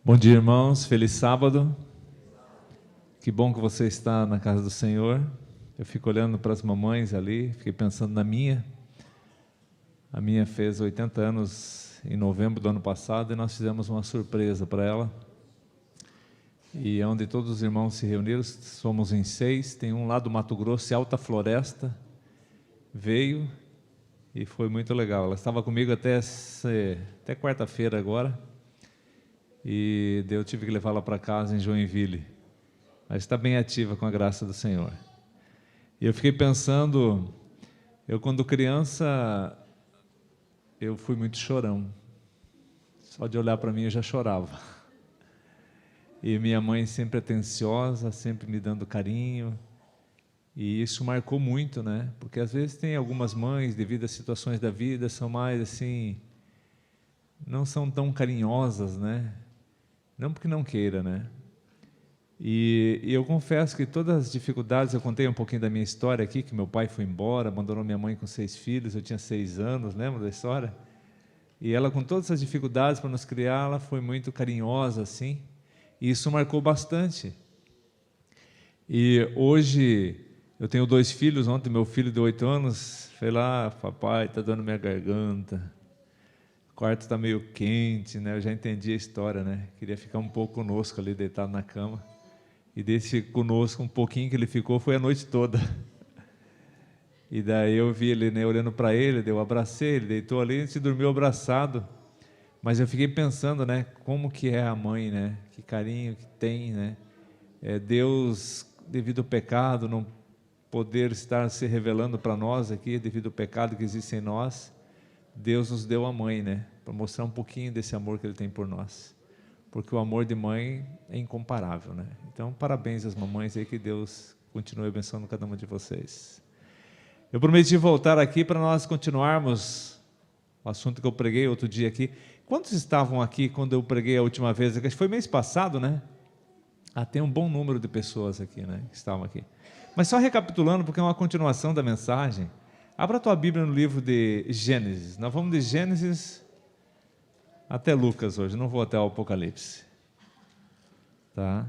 Bom dia, irmãos. Feliz sábado. Que bom que você está na casa do Senhor. Eu fico olhando para as mamães ali, fiquei pensando na minha. A minha fez 80 anos em novembro do ano passado e nós fizemos uma surpresa para ela. E é onde todos os irmãos se reuniram, somos em 6, tem um lá do Mato Grosso, Alta Floresta, veio e foi muito legal. Ela estava comigo até quarta-feira agora, e eu tive que levá-la para casa em Joinville. Mas está bem ativa com a graça do Senhor. E eu fiquei pensando, eu quando criança, eu fui muito chorão. Só de olhar para mim eu já chorava. E minha mãe sempre atenciosa, sempre me dando carinho. E isso marcou muito, né? Porque às vezes tem algumas mães, devido às situações da vida, são mais assim, não são tão carinhosas, né? Não porque não queira, né? E eu confesso que todas as dificuldades, eu contei um pouquinho da minha história aqui, que meu pai foi embora, abandonou minha mãe com 6 filhos, eu tinha 6 anos, lembra da história? E ela, com todas as dificuldades para nos criar, ela foi muito carinhosa, assim, e isso marcou bastante. E hoje, eu tenho 2 filhos, ontem meu filho de 8 anos, foi lá, papai, está dando minha garganta, o quarto está meio quente, né? Eu já entendi a história, né? Queria ficar um pouco conosco ali, deitado na cama. E desse conosco, um pouquinho que ele ficou, foi a noite toda. E daí eu vi ele, né, olhando para ele, eu abracei, ele deitou ali, a gente dormiu abraçado. Mas eu fiquei pensando, né, como que é a mãe, né? Que carinho que tem, né? Deus, devido ao pecado, não poder estar se revelando para nós aqui, devido ao pecado que existe em nós, Deus nos deu a mãe, né? Para mostrar um pouquinho desse amor que Ele tem por nós. Porque o amor de mãe é incomparável, né? Então, parabéns às mamães aí, que Deus continue abençoando cada uma de vocês. Eu prometi voltar aqui para nós continuarmos o assunto que eu preguei outro dia aqui. Quantos estavam aqui quando eu preguei a última vez? Acho que foi mês passado, né? Tem um bom número de pessoas aqui, né? Que estavam aqui. Mas só recapitulando, porque é uma continuação da mensagem. Abra a tua Bíblia no livro de Gênesis. Nós vamos de Gênesis até Lucas hoje, não vou até o Apocalipse. Tá?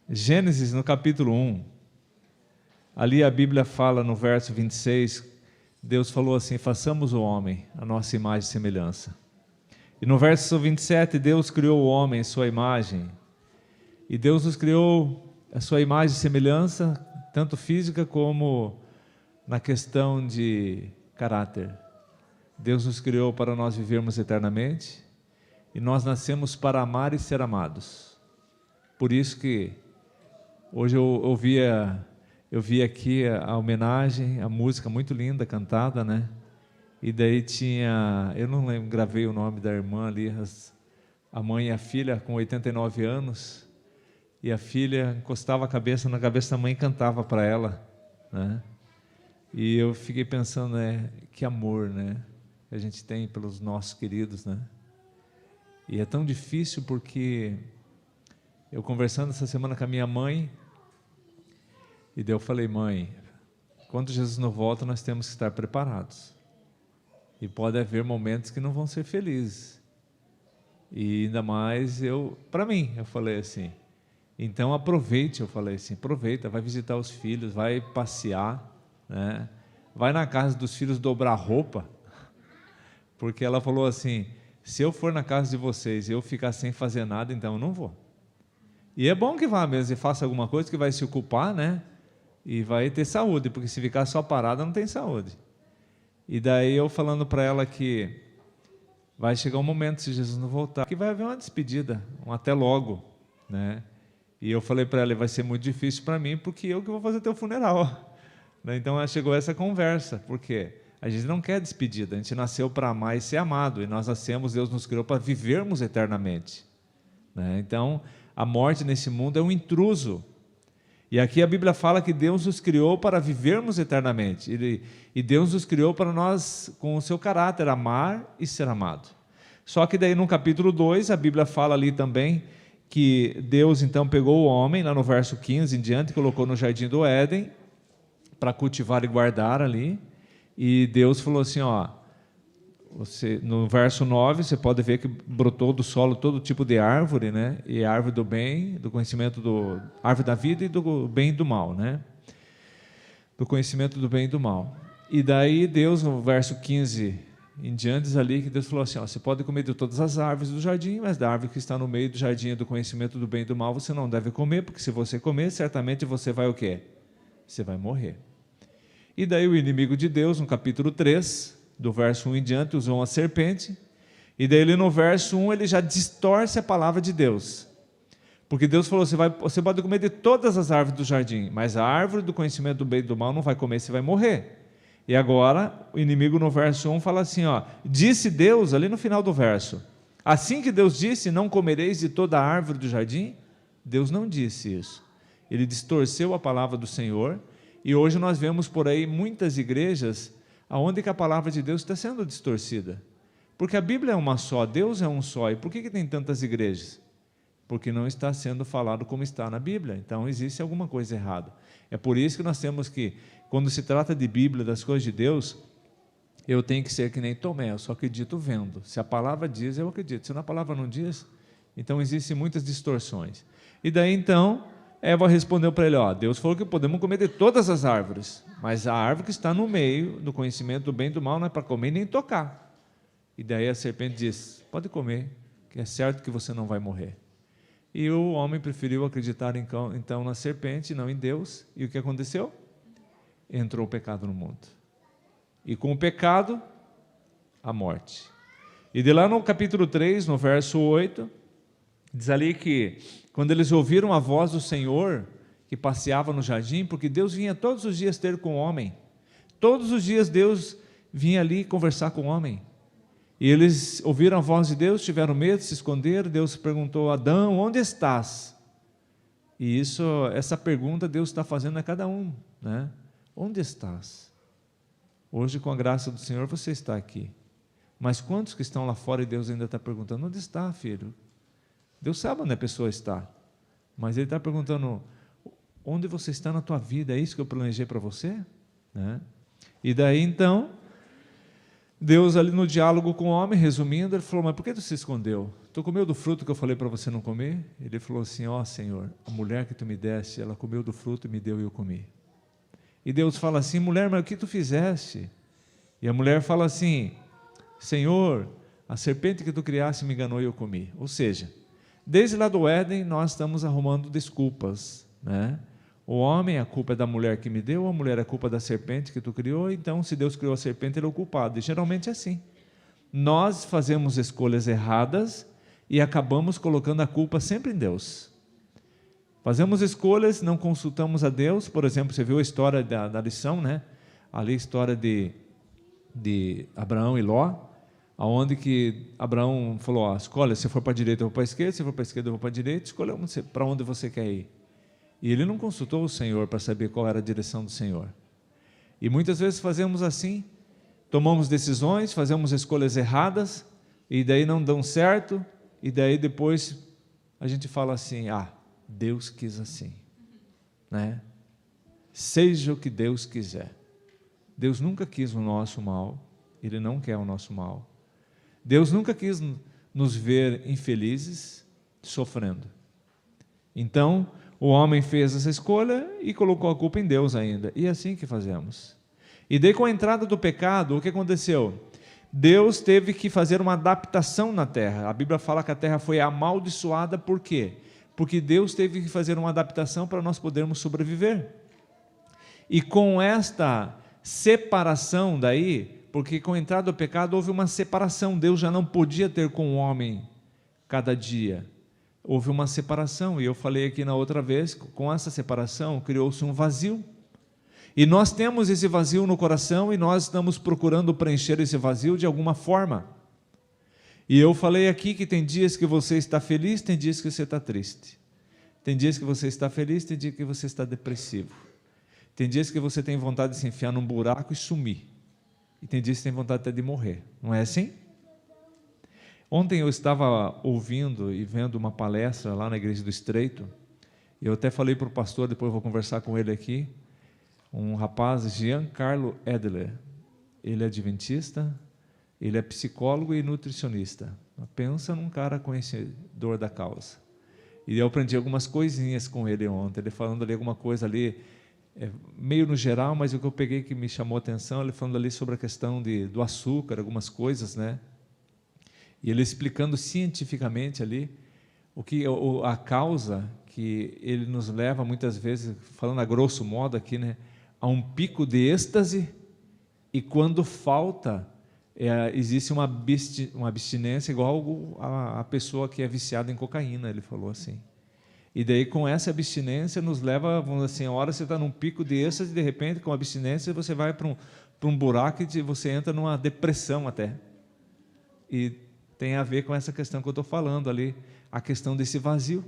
Gênesis, no capítulo 1, ali a Bíblia fala no verso 26, Deus falou assim: façamos o homem a nossa imagem e semelhança. E no verso 27, Deus criou o homem em sua imagem. E Deus nos criou a sua imagem e semelhança, tanto física como na questão de caráter. Deus nos criou para nós vivermos eternamente. E nós nascemos para amar e ser amados. Por isso que hoje eu vi aqui a homenagem, a música muito linda cantada, né? E daí tinha, eu não lembro, gravei o nome da irmã ali, a mãe e a filha com 89 anos, e a filha encostava a cabeça na cabeça da mãe e cantava para ela, né? E eu fiquei pensando, né, que amor, né, que a gente tem pelos nossos queridos, né? E é tão difícil porque eu conversando essa semana com a minha mãe, e daí eu falei: mãe, quando Jesus não volta, nós temos que estar preparados. E pode haver momentos que não vão ser felizes. E ainda mais para mim, eu falei assim, então aproveite, eu falei assim, aproveita, vai visitar os filhos, vai passear, né? Vai na casa dos filhos dobrar roupa, porque ela falou assim: se eu for na casa de vocês e eu ficar sem fazer nada, então eu não vou. E é bom que vá mesmo e faça alguma coisa que vai se ocupar, né? E vai ter saúde, porque se ficar só parada não tem saúde. E daí eu falando para ela que vai chegar um momento, se Jesus não voltar, que vai haver uma despedida, um até logo, né? E eu falei para ela: vai ser muito difícil para mim, porque eu que vou fazer teu funeral. Então chegou essa conversa, porque a gente não quer despedida, a gente nasceu para amar e ser amado, e nós nascemos, Deus nos criou para vivermos eternamente, né? Então, a morte nesse mundo é um intruso, e aqui a Bíblia fala que Deus nos criou para vivermos eternamente, e Deus nos criou para nós, com o seu caráter, amar e ser amado. Só que daí no capítulo 2, a Bíblia fala ali também, que Deus então pegou o homem, lá no verso 15 em diante, colocou no jardim do Éden, para cultivar e guardar ali, e Deus falou assim: ó, no verso 9, você pode ver que brotou do solo todo tipo de árvore, né? E a árvore do bem, do conhecimento árvore da vida e do bem e do mal, né? Do conhecimento do bem e do mal. E daí Deus, no verso 15 em diante, diz ali que Deus falou assim, ó, você pode comer de todas as árvores do jardim, mas da árvore que está no meio do jardim do conhecimento do bem e do mal, você não deve comer, porque se você comer, certamente você vai o quê? Você vai morrer. E daí o inimigo de Deus, no capítulo 3, do verso 1 em diante, usou uma serpente, e daí ele no verso 1, ele já distorce a palavra de Deus. Porque Deus falou, você pode comer de todas as árvores do jardim, mas a árvore do conhecimento do bem e do mal não vai comer, você vai morrer. E agora, o inimigo no verso 1 fala assim, ó, disse Deus, ali no final do verso, assim que Deus disse, não comereis de toda a árvore do jardim, Deus não disse isso. Ele distorceu a palavra do Senhor, e hoje nós vemos por aí muitas igrejas onde que a palavra de Deus está sendo distorcida. Porque a Bíblia é uma só, Deus é um só, e por que tem tantas igrejas? Porque não está sendo falado como está na Bíblia, então existe alguma coisa errada. É por isso que nós temos que, quando se trata de Bíblia, das coisas de Deus, eu tenho que ser que nem Tomé, eu só acredito vendo. Se a palavra diz, eu acredito. Se a palavra não diz, então existem muitas distorções. E daí então, Eva respondeu para ele, ó, Deus falou que podemos comer de todas as árvores, mas a árvore que está no meio do conhecimento do bem e do mal não é para comer nem tocar. E daí a serpente diz, pode comer, que é certo que você não vai morrer. E o homem preferiu acreditar então na serpente, não em Deus. E o que aconteceu? Entrou o pecado no mundo. E com o pecado, a morte. E de lá no capítulo 3, no verso 8, diz ali que quando eles ouviram a voz do Senhor, que passeava no jardim, porque Deus vinha todos os dias ter com o homem. Todos os dias Deus vinha ali conversar com o homem. E eles ouviram a voz de Deus, tiveram medo, se esconderam. Deus perguntou a Adão, onde estás? E essa pergunta Deus está fazendo a cada um, né? Onde estás? Hoje, com a graça do Senhor, você está aqui. Mas quantos que estão lá fora e Deus ainda está perguntando, onde está, filho? Deus sabe onde a pessoa está, mas Ele está perguntando, onde você está na tua vida? É isso que eu planejei para você? Né? E daí então, Deus ali no diálogo com o homem, resumindo, Ele falou, mas por que tu se escondeu? Tu comeu do fruto que eu falei para você não comer? Ele falou assim, ó Senhor, a mulher que tu me deste, ela comeu do fruto e me deu e eu comi. E Deus fala assim, mulher, mas o que tu fizeste? E a mulher fala assim, Senhor, a serpente que tu criaste me enganou e eu comi. Ou seja, desde lá do Éden nós estamos arrumando desculpas, né? O homem, a culpa é da mulher que me deu, a mulher é a culpa da serpente que tu criou, então se Deus criou a serpente, Ele é o culpado. E geralmente é assim. Nós fazemos escolhas erradas e acabamos colocando a culpa sempre em Deus. Fazemos escolhas, não consultamos a Deus. Por exemplo, você viu a história da lição, né? Ali a história de Abraão e Ló, aonde que Abraão falou, ó, escolha, se for para a direita eu vou para a esquerda, se for para a esquerda eu vou para a direita, escolha para onde você quer ir. E ele não consultou o Senhor para saber qual era a direção do Senhor. E muitas vezes fazemos assim, tomamos decisões, fazemos escolhas erradas, e daí não dão certo, e daí depois a gente fala assim, Deus quis assim, né? Seja o que Deus quiser. Deus nunca quis o nosso mal, Ele não quer o nosso mal. Deus nunca quis nos ver infelizes, sofrendo. Então, o homem fez essa escolha e colocou a culpa em Deus ainda. E é assim que fazemos. E daí, com a entrada do pecado, o que aconteceu? Deus teve que fazer uma adaptação na terra. A Bíblia fala que a terra foi amaldiçoada, por quê? Porque Deus teve que fazer uma adaptação para nós podermos sobreviver. E com esta separação daí, porque com a entrada do pecado houve uma separação, Deus já não podia ter com o homem cada dia. Houve uma separação, e eu falei aqui na outra vez, com essa separação criou-se um vazio. E nós temos esse vazio no coração e nós estamos procurando preencher esse vazio de alguma forma. E eu falei aqui que tem dias que você está feliz, tem dias que você está triste. Tem dias que você está feliz, tem dias que você está depressivo. Tem dias que você tem vontade de se enfiar num buraco e sumir. E tem dias que tem vontade até de morrer. Não é assim? Ontem eu estava ouvindo e vendo uma palestra lá na Igreja do Estreito, e eu até falei para o pastor, depois eu vou conversar com ele aqui, um rapaz, Giancarlo Edler, ele é adventista, Ele é psicólogo e nutricionista. Pensa num cara conhecedor da causa. E eu aprendi algumas coisinhas com ele ontem, ele falando ali alguma coisa ali, meio no geral, mas o que eu peguei que me chamou a atenção, ele falando ali sobre a questão do açúcar, algumas coisas, né? E ele explicando cientificamente ali a causa que ele nos leva muitas vezes, falando a grosso modo aqui, né, a um pico de êxtase, e quando falta, existe uma abstinência igual a pessoa que é viciada em cocaína, ele falou assim. E daí com essa abstinência nos leva, vamos dizer assim, a hora você está num pico de êxtase, de repente com a abstinência você vai para um buraco e você entra numa depressão até. E tem a ver com essa questão que eu estou falando ali, a questão desse vazio.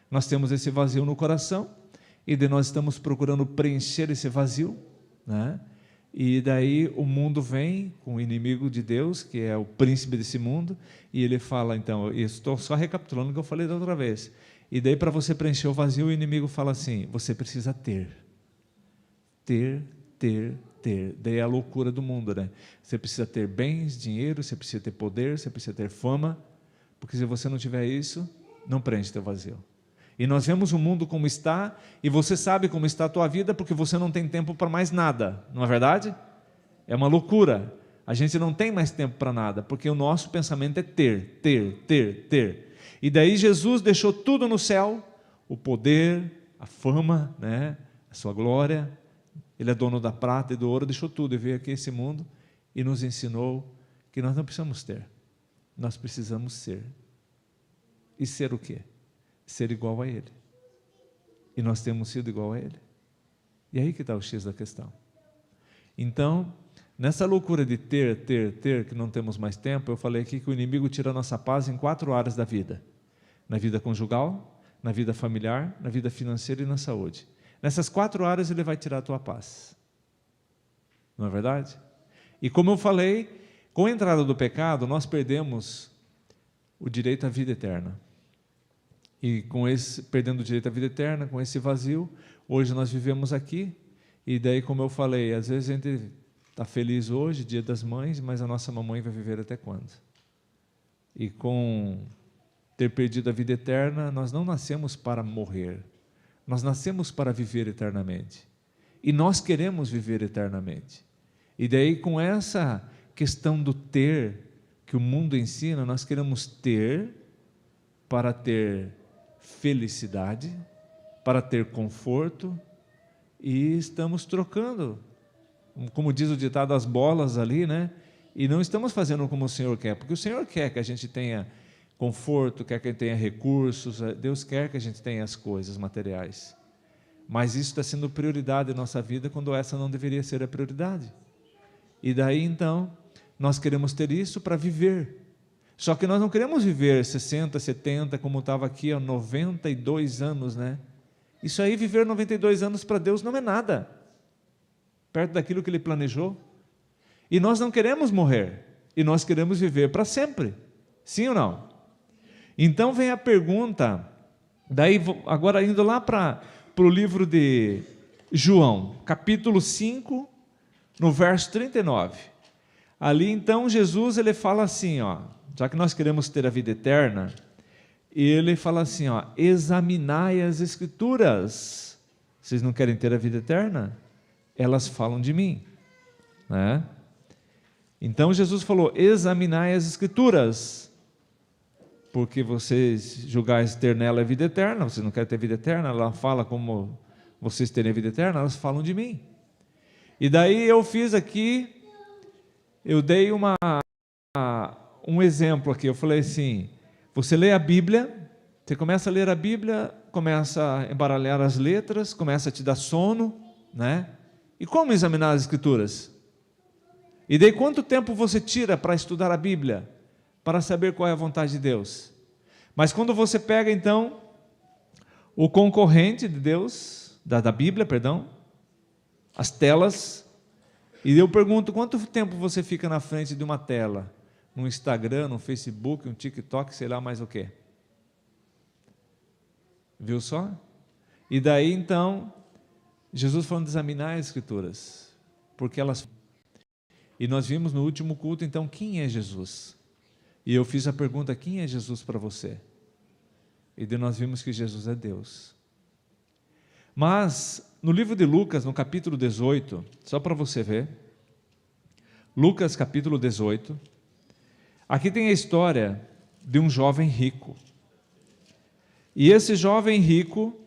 Nós temos esse vazio no coração, e daí nós estamos procurando preencher esse vazio, né? E daí o mundo vem com o inimigo de Deus, que é o príncipe desse mundo, e ele fala, então, eu estou só recapitulando o que eu falei da outra vez, e daí para você preencher o vazio, o inimigo fala assim, você precisa ter, daí é a loucura do mundo, né? Você precisa ter bens, dinheiro, você precisa ter poder, você precisa ter fama, porque se você não tiver isso, não preenche teu vazio. E nós vemos o mundo como está, e você sabe como está a tua vida, porque você não tem tempo para mais nada, não é verdade? É uma loucura, a gente não tem mais tempo para nada, porque o nosso pensamento é ter. E daí Jesus deixou tudo no céu, o poder, a fama, né? A sua glória, ele é dono da prata e do ouro, deixou tudo e veio aqui a esse mundo e nos ensinou que nós não precisamos ter, nós precisamos ser. E ser o quê? Ser igual a Ele. E nós temos sido igual a Ele. E aí que está o X da questão. Então, nessa loucura de ter, que não temos mais tempo, eu falei aqui que o inimigo tira a nossa paz em 4 áreas da vida. Na vida conjugal, na vida familiar, na vida financeira e na saúde. Nessas 4 áreas ele vai tirar a tua paz. Não é verdade? E como eu falei, com a entrada do pecado, nós perdemos o direito à vida eterna. E perdendo o direito à vida eterna, com esse vazio, hoje nós vivemos aqui, e daí, como eu falei, às vezes a gente está feliz hoje, Dia das Mães, mas a nossa mamãe vai viver até quando? E com ter perdido a vida eterna, nós não nascemos para morrer, nós nascemos para viver eternamente. E nós queremos viver eternamente. E daí, com essa questão do ter, que o mundo ensina, nós queremos ter para ter felicidade, para ter conforto, e estamos trocando, como diz o ditado, as bolas ali, né? E não estamos fazendo como o Senhor quer, porque o Senhor quer que a gente tenha conforto, quer que a gente tenha recursos, Deus quer que a gente tenha as coisas materiais, mas isso está sendo prioridade em nossa vida, quando essa não deveria ser a prioridade. E daí então, nós queremos ter isso para viver. Só que nós não queremos viver 60, 70, como estava aqui, 92 anos, né? Isso aí, viver 92 anos para Deus não é nada, perto daquilo que Ele planejou. E nós não queremos morrer, e nós queremos viver para sempre, sim ou não? Então vem a pergunta, daí agora indo lá para o livro de João, capítulo 5, no verso 39. Ali então Jesus ele fala assim, ó, já que nós queremos ter a vida eterna, ele fala assim, ó, examinai as Escrituras. Vocês não querem ter a vida eterna? Elas falam de mim, né? Então Jesus falou, examinai as Escrituras, porque vocês julgais ter nela a vida eterna, vocês não querem ter vida eterna, ela fala como vocês terem a vida eterna, elas falam de mim. E daí eu fiz aqui, eu dei um exemplo aqui, eu falei assim, você lê a Bíblia, você começa a ler a Bíblia, começa a embaralhar as letras, começa a te dar sono, né? E como examinar as Escrituras? E daí quanto tempo você tira para estudar a Bíblia, para saber qual é a vontade de Deus? Mas quando você pega então, o concorrente de Deus, da Bíblia, perdão, as telas, e eu pergunto, quanto tempo você fica na frente de uma tela? No Instagram, no Facebook, no TikTok, sei lá mais o quê. Viu só? E daí então, Jesus falando de examinar as Escrituras, porque elas... E nós vimos no último culto, então, quem é Jesus? E eu fiz a pergunta, quem é Jesus para você? E daí nós vimos que Jesus é Deus. Mas, no livro de Lucas, no capítulo 18, só para você ver, Lucas capítulo 18, aqui tem a história de um jovem rico. E esse jovem rico,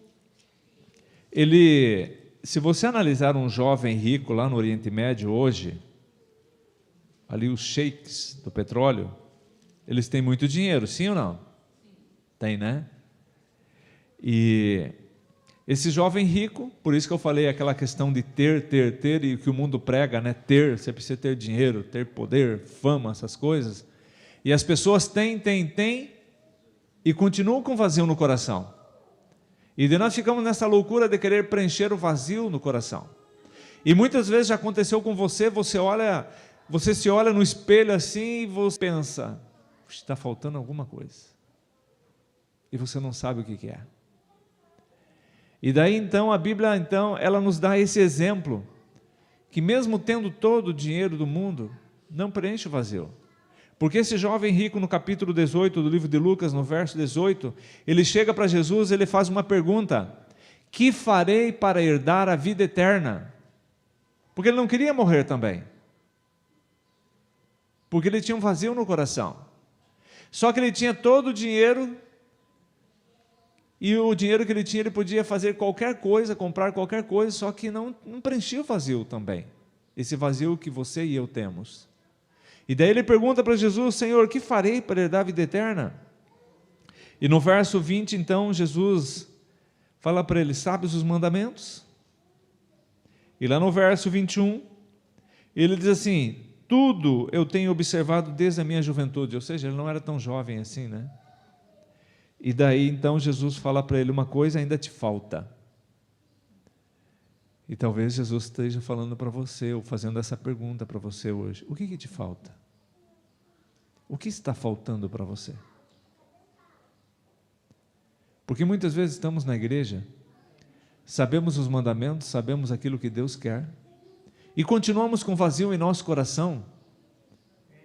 se você analisar um jovem rico lá no Oriente Médio hoje, ali os sheiks do petróleo, eles têm muito dinheiro, sim ou não? Tem, né? E esse jovem rico, por isso que eu falei aquela questão de ter, e o que o mundo prega, né? Ter, você precisa ter dinheiro, ter poder, fama, essas coisas. E as pessoas têm, e continuam com vazio no coração. E daí nós ficamos nessa loucura de querer preencher o vazio no coração. E muitas vezes já aconteceu com você, você se olha no espelho assim e você pensa, está faltando alguma coisa. E você não sabe o que é. E daí então a Bíblia ela nos dá esse exemplo, que mesmo tendo todo o dinheiro do mundo, não preenche o vazio. Porque esse jovem rico no capítulo 18 do livro de Lucas, no verso 18, ele chega para Jesus, ele faz uma pergunta, que farei para herdar a vida eterna? Porque ele não queria morrer também. Porque ele tinha um vazio no coração. Só que ele tinha todo o dinheiro, e o dinheiro que ele tinha, ele podia fazer qualquer coisa, comprar qualquer coisa, só que não preenchia o vazio também. Esse vazio que você e eu temos. E daí ele pergunta para Jesus, Senhor, que farei para herdar a vida eterna? E no verso 20, então, Jesus fala para ele, sabes os mandamentos? E lá no verso 21, ele diz assim, tudo eu tenho observado desde a minha juventude, ou seja, ele não era tão jovem assim, né? E daí então Jesus fala para ele uma coisa, ainda te falta. E talvez Jesus esteja falando para você, ou fazendo essa pergunta para você hoje, o que te falta? O que está faltando para você? Porque muitas vezes estamos na igreja, sabemos os mandamentos, sabemos aquilo que Deus quer, e continuamos com vazio em nosso coração.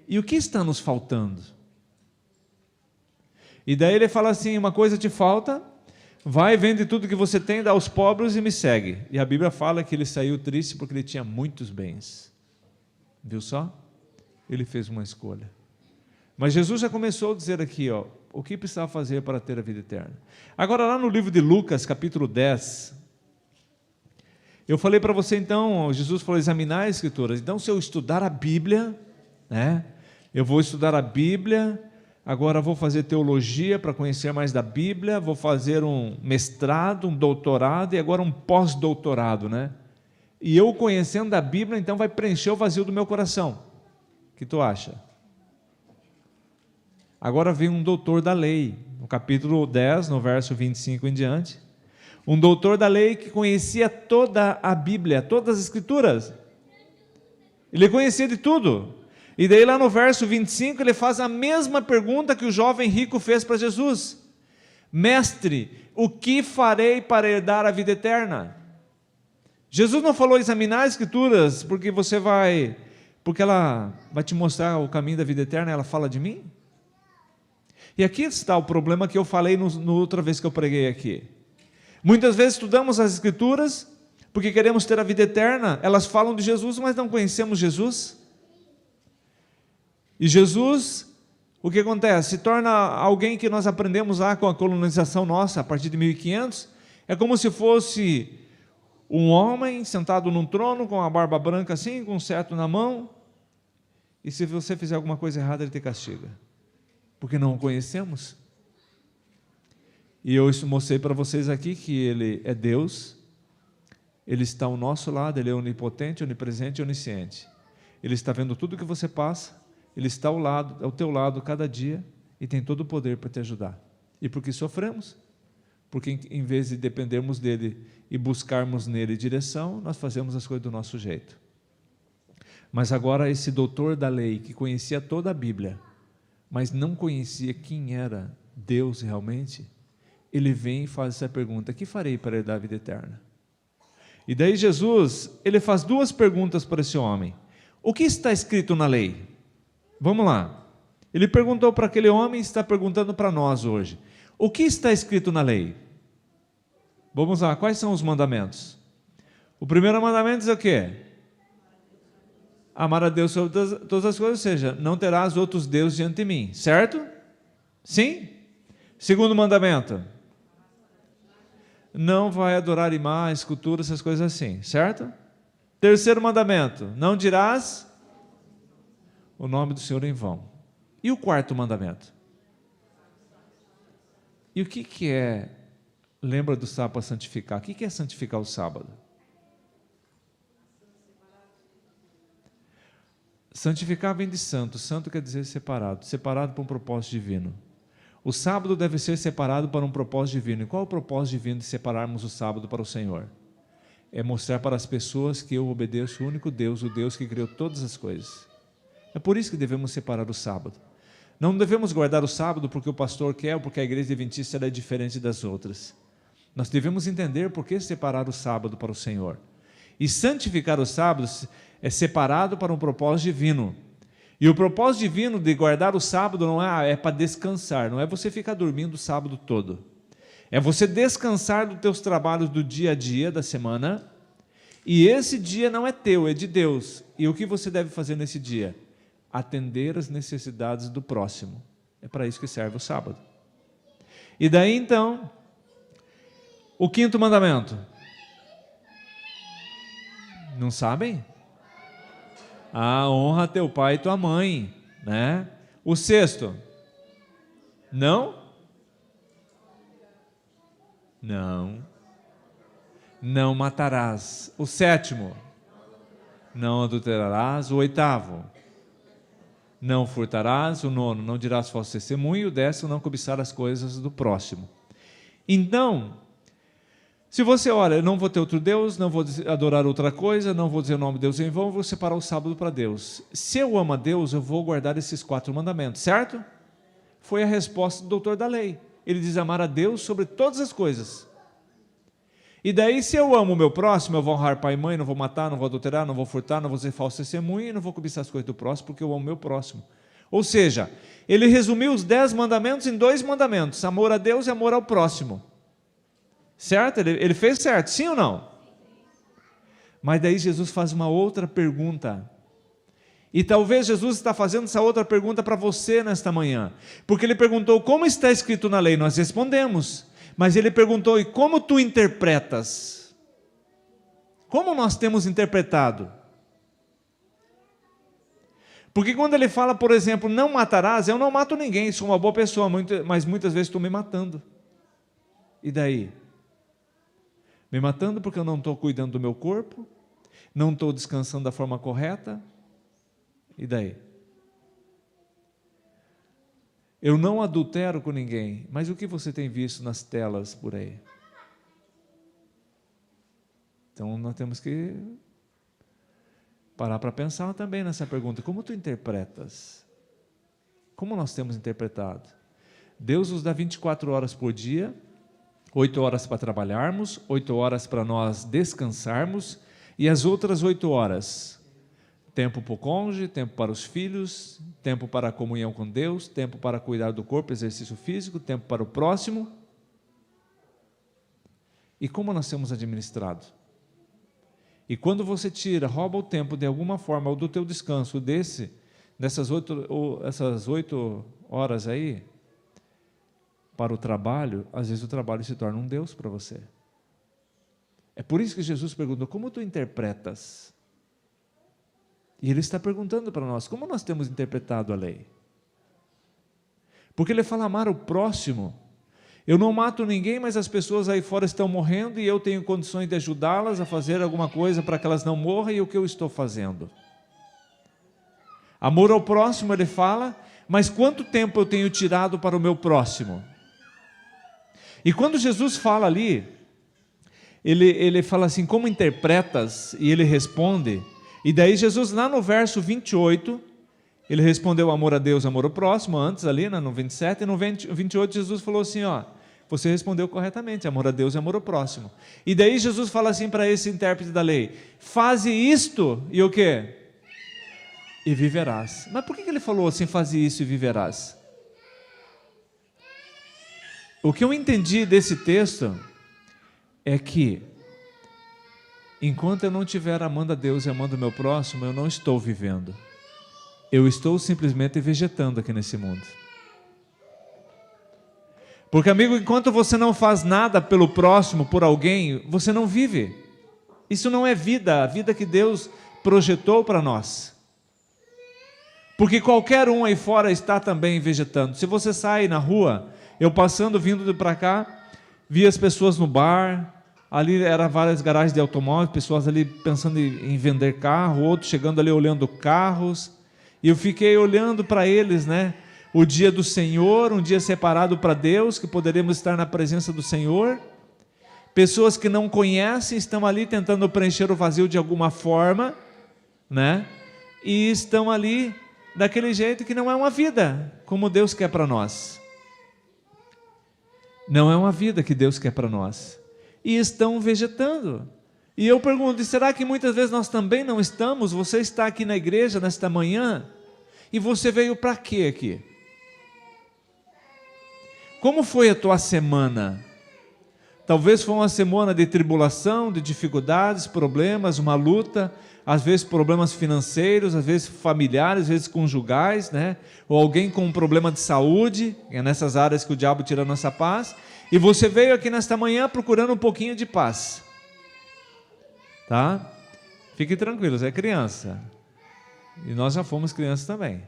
E o que está nos faltando? E daí ele fala assim, uma coisa te falta, vai, vende tudo que você tem, dá aos pobres e me segue. E a Bíblia fala que ele saiu triste porque ele tinha muitos bens. Viu só? Ele fez uma escolha. Mas Jesus já começou a dizer aqui, o que precisava fazer para ter a vida eterna. Agora lá no livro de Lucas, capítulo 10, eu falei para você então, Jesus falou, examinar as Escrituras. Então se eu estudar a Bíblia, né, eu vou estudar a Bíblia, agora vou fazer teologia para conhecer mais da Bíblia, vou fazer um mestrado, um doutorado e agora um pós-doutorado, né? E eu conhecendo a Bíblia, então vai preencher o vazio do meu coração. O que tu acha? Agora vem um doutor da lei, no capítulo 10, no verso 25 em diante, um doutor da lei que conhecia toda a Bíblia, todas as Escrituras. Ele conhecia de tudo. E daí lá no verso 25 ele faz a mesma pergunta que o jovem rico fez para Jesus. Mestre, o que farei para herdar a vida eterna? Jesus não falou examinar as Escrituras porque ela vai te mostrar o caminho da vida eterna, ela fala de mim? E aqui está o problema que eu falei no outra vez que eu preguei aqui. Muitas vezes estudamos as Escrituras porque queremos ter a vida eterna, elas falam de Jesus, mas não conhecemos Jesus. E Jesus, o que acontece? Se torna alguém que nós aprendemos lá com a colonização nossa, a partir de 1500, é como se fosse um homem sentado num trono, com a barba branca assim, com um cetro na mão, e se você fizer alguma coisa errada, ele te castiga, porque não o conhecemos. E eu mostrei para vocês aqui que Ele é Deus, Ele está ao nosso lado, Ele é onipotente, onipresente e onisciente. Ele está vendo tudo que você passa, Ele está ao teu lado cada dia e tem todo o poder para te ajudar. E por que sofremos? Porque em vez de dependermos dEle e buscarmos nele direção, nós fazemos as coisas do nosso jeito. Mas agora esse doutor da lei, que conhecia toda a Bíblia, mas não conhecia quem era Deus realmente, ele vem e faz essa pergunta: que farei para herdar a vida eterna? E daí Jesus, ele faz duas perguntas para esse homem. O que está escrito na lei? Vamos lá. Ele perguntou para aquele homem e está perguntando para nós hoje. O que está escrito na lei? Vamos lá, quais são os mandamentos? O primeiro mandamento diz o quê? Amar a Deus sobre todas as coisas, ou seja, não terás outros deuses diante de mim, certo? Sim? Segundo mandamento, não vai adorar imagem, escultura, essas coisas assim, certo? Terceiro mandamento, não dirás o nome do Senhor em vão. E o quarto mandamento? E o que é, lembra do sábado para santificar? O que é santificar o sábado? Santificar vem de santo, santo quer dizer separado, separado para um propósito divino. O sábado deve ser separado para um propósito divino. E qual é o propósito divino de separarmos o sábado para o Senhor? É mostrar para as pessoas que eu obedeço o único Deus, o Deus que criou todas as coisas. É por isso que devemos separar o sábado. Não devemos guardar o sábado porque o pastor quer ou porque a igreja adventista é diferente das outras. Nós devemos entender por que separar o sábado para o Senhor. E santificar o sábado é separado para um propósito divino. E o propósito divino de guardar o sábado não é para descansar, não é você ficar dormindo o sábado todo. É você descansar dos teus trabalhos do dia a dia, da semana, e esse dia não é teu, é de Deus. E o que você deve fazer nesse dia? Atender as necessidades do próximo. É para isso que serve o sábado. E daí então, o quinto mandamento. Não sabem? Honra teu pai e tua mãe, né? O sexto, não matarás. O sétimo, não adulterarás. O oitavo, não furtarás. O nono, não dirás falso testemunho. O décimo, não cobiçar as coisas do próximo. Então, se você olha, eu não vou ter outro Deus, não vou adorar outra coisa, não vou dizer o nome de Deus em vão, vou separar o sábado para Deus. Se eu amo a Deus, eu vou guardar esses 4 mandamentos, certo? Foi a resposta do doutor da lei. Ele diz amar a Deus sobre todas as coisas. E daí, se eu amo o meu próximo, eu vou honrar pai e mãe, não vou matar, não vou adulterar, não vou furtar, não vou dizer falso testemunho e não vou cobiçar as coisas do próximo, porque eu amo o meu próximo. Ou seja, ele resumiu os 10 mandamentos em 2 mandamentos, amor a Deus e amor ao próximo. Certo? Ele fez certo, sim ou não? Mas daí Jesus faz uma outra pergunta. E talvez Jesus está fazendo essa outra pergunta para você nesta manhã. Porque ele perguntou, como está escrito na lei? Nós respondemos. Mas ele perguntou, e como tu interpretas? Como nós temos interpretado? Porque quando ele fala, por exemplo, não matarás, eu não mato ninguém, sou uma boa pessoa, mas muitas vezes estou me matando. E daí? Me matando porque eu não estou cuidando do meu corpo, não estou descansando da forma correta, e daí? Eu não adultero com ninguém, mas o que você tem visto nas telas por aí? Então nós temos que parar para pensar também nessa pergunta, como tu interpretas? Como nós temos interpretado? Deus nos dá 24 horas por dia, 8 horas para trabalharmos, 8 horas para nós descansarmos, e as outras 8 horas, tempo para o cônjuge, tempo para os filhos, tempo para a comunhão com Deus, tempo para cuidar do corpo, exercício físico, tempo para o próximo. E como nós temos administrado? E quando você rouba o tempo de alguma forma, ou do teu descanso, dessas 8 horas aí, para o trabalho, às vezes o trabalho se torna um Deus para você. É por isso que Jesus perguntou, como tu interpretas? E ele está perguntando para nós, como nós temos interpretado a lei? Porque ele fala amar o próximo. Eu não mato ninguém, mas as pessoas aí fora estão morrendo e eu tenho condições de ajudá-las a fazer alguma coisa para que elas não morram, e o que eu estou fazendo? Amor ao próximo, ele fala, mas quanto tempo eu tenho tirado para o meu próximo? E quando Jesus fala ali, ele fala assim, como interpretas? E ele responde, e daí Jesus lá no verso 28, ele respondeu amor a Deus, amor ao próximo, antes ali no 27, e no 28 Jesus falou assim, você respondeu corretamente, amor a Deus e amor ao próximo. E daí Jesus fala assim para esse intérprete da lei, faze isto, e o quê? e viverás. Mas por que ele falou assim, faze isso e viverás? O que eu entendi desse texto é que, enquanto eu não estiver amando a Deus e amando o meu próximo, eu não estou vivendo. Eu estou simplesmente vegetando aqui nesse mundo. Porque, amigo, enquanto você não faz nada pelo próximo, por alguém, você não vive. Isso não é vida, a vida que Deus projetou para nós. Porque qualquer um aí fora está também vegetando. Se você sai na rua, eu passando, vindo para cá, vi as pessoas no bar, ali eram várias garagens de automóveis, pessoas ali pensando em vender carro, outros chegando ali olhando carros, e eu fiquei olhando para eles, né? O dia do Senhor, um dia separado para Deus, que poderemos estar na presença do Senhor. Pessoas que não conhecem, estão ali tentando preencher o vazio de alguma forma, né? E estão ali daquele jeito que não é uma vida como Deus quer para nós. Não é uma vida que Deus quer para nós. E estão vegetando. E eu pergunto, será que muitas vezes nós também não estamos? Você está aqui na igreja nesta manhã e você veio para quê aqui? Como foi a tua semana? Talvez foi uma semana de tribulação, de dificuldades, problemas, uma luta, às vezes problemas financeiros, às vezes familiares, às vezes conjugais, né? Ou alguém com um problema de saúde, é nessas áreas que o diabo tira a nossa paz, e você veio aqui nesta manhã procurando um pouquinho de paz, tá? Fique tranquilo, você é criança, e nós já fomos crianças também,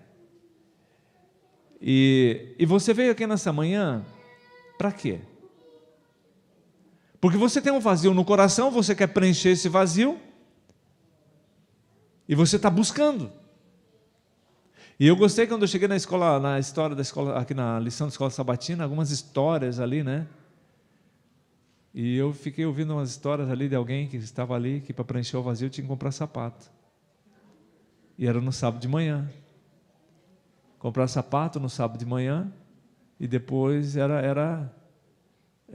e você veio aqui nessa manhã, para quê? Porque você tem um vazio no coração, você quer preencher esse vazio, e você está buscando. E eu gostei quando eu cheguei na escola, na história da escola, aqui na lição da escola sabatina, algumas histórias ali, né? E eu fiquei ouvindo umas histórias ali de alguém que estava ali, que para preencher o vazio tinha que comprar sapato. E era no sábado de manhã. Comprar sapato no sábado de manhã, e depois era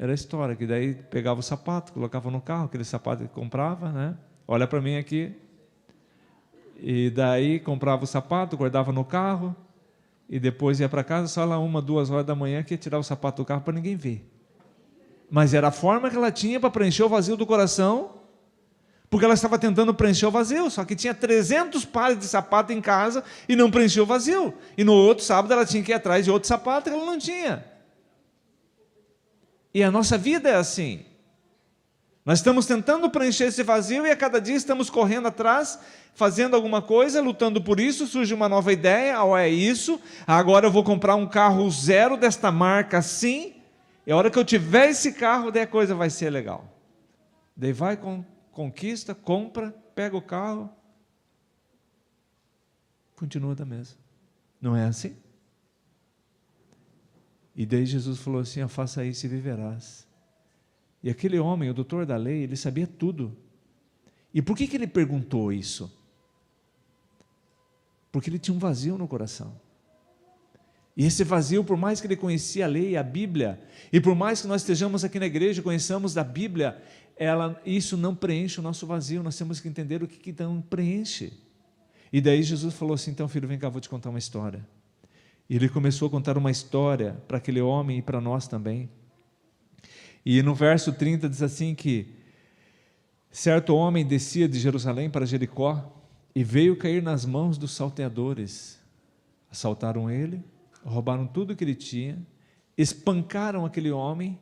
a história, que daí pegava o sapato, colocava no carro, aquele sapato que comprava, né? Olha para mim aqui. E daí comprava o sapato, guardava no carro, e depois ia para casa, só lá 1, 2 horas da manhã que ia tirar o sapato do carro para ninguém ver. Mas era a forma que ela tinha para preencher o vazio do coração, porque ela estava tentando preencher o vazio, só que tinha 300 pares de sapato em casa e não preencheu o vazio. E no outro sábado ela tinha que ir atrás de outro sapato que ela não tinha. E a nossa vida é assim. Nós estamos tentando preencher esse vazio e a cada dia estamos correndo atrás, fazendo alguma coisa, lutando por isso, surge uma nova ideia, é isso, agora eu vou comprar um carro zero desta marca assim, e a hora que eu tiver esse carro, daí a coisa vai ser legal. Daí vai, conquista, compra, pega o carro, continua da mesma. Não é assim? E daí Jesus falou assim, faça isso e viverás. E aquele homem, o doutor da lei, ele sabia tudo. E por que ele perguntou isso? Porque ele tinha um vazio no coração. E esse vazio, por mais que ele conhecia a lei, a Bíblia, e por mais que nós estejamos aqui na igreja e conheçamos da Bíblia, isso não preenche o nosso vazio, nós temos que entender o que então preenche. E daí Jesus falou assim, então filho, vem cá, vou te contar uma história. E ele começou a contar uma história para aquele homem e para nós também. E no verso 30 diz assim que certo homem descia de Jerusalém para Jericó e veio cair nas mãos dos salteadores. Assaltaram ele, roubaram tudo que ele tinha, espancaram aquele homem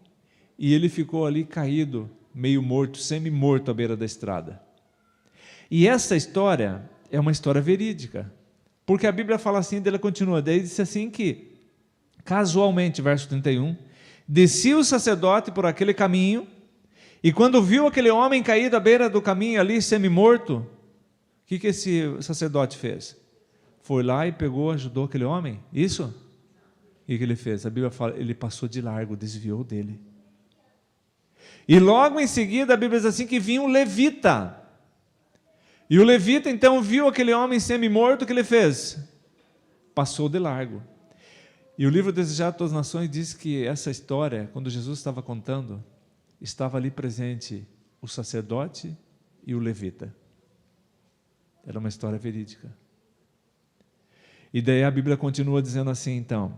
e ele ficou ali caído, meio morto, semi-morto à beira da estrada. E essa história é uma história verídica, porque a Bíblia fala assim, ela continua, daí disse assim que, casualmente, verso 31, descia o sacerdote por aquele caminho, e quando viu aquele homem caído à beira do caminho ali, semi-morto, o que esse sacerdote fez? Foi lá e pegou, ajudou aquele homem, isso? O que ele fez? A Bíblia fala, ele passou de largo, desviou dele. E logo em seguida, a Bíblia diz assim, que vinha um levita, e o levita então viu aquele homem semi-morto, o que ele fez? Passou de largo. E o livro Desejado de Todas as Nações diz que essa história, quando Jesus estava contando, estava ali presente o sacerdote e o levita. Era uma história verídica. E daí a Bíblia continua dizendo assim, então.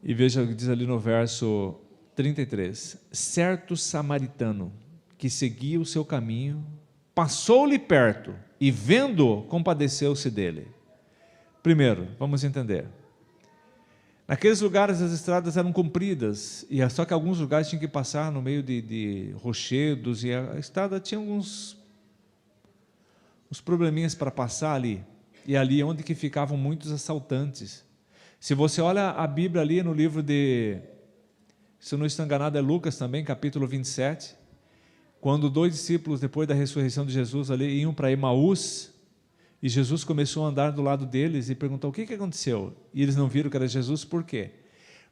E veja, diz ali no verso 33, certo samaritano que seguia o seu caminho, passou-lhe perto e vendo-o, compadeceu-se dele. Primeiro, vamos entender. Naqueles lugares as estradas eram compridas, e só que alguns lugares tinham que passar no meio de rochedos, e a estrada tinha uns probleminhas para passar ali. E ali é onde que ficavam muitos assaltantes. Se você olha a Bíblia ali no livro de, se eu não estou enganado, é Lucas também, capítulo 27, quando 2 discípulos, depois da ressurreição de Jesus, ali iam para Emaús, e Jesus começou a andar do lado deles e perguntou o que aconteceu. E eles não viram que era Jesus, por quê?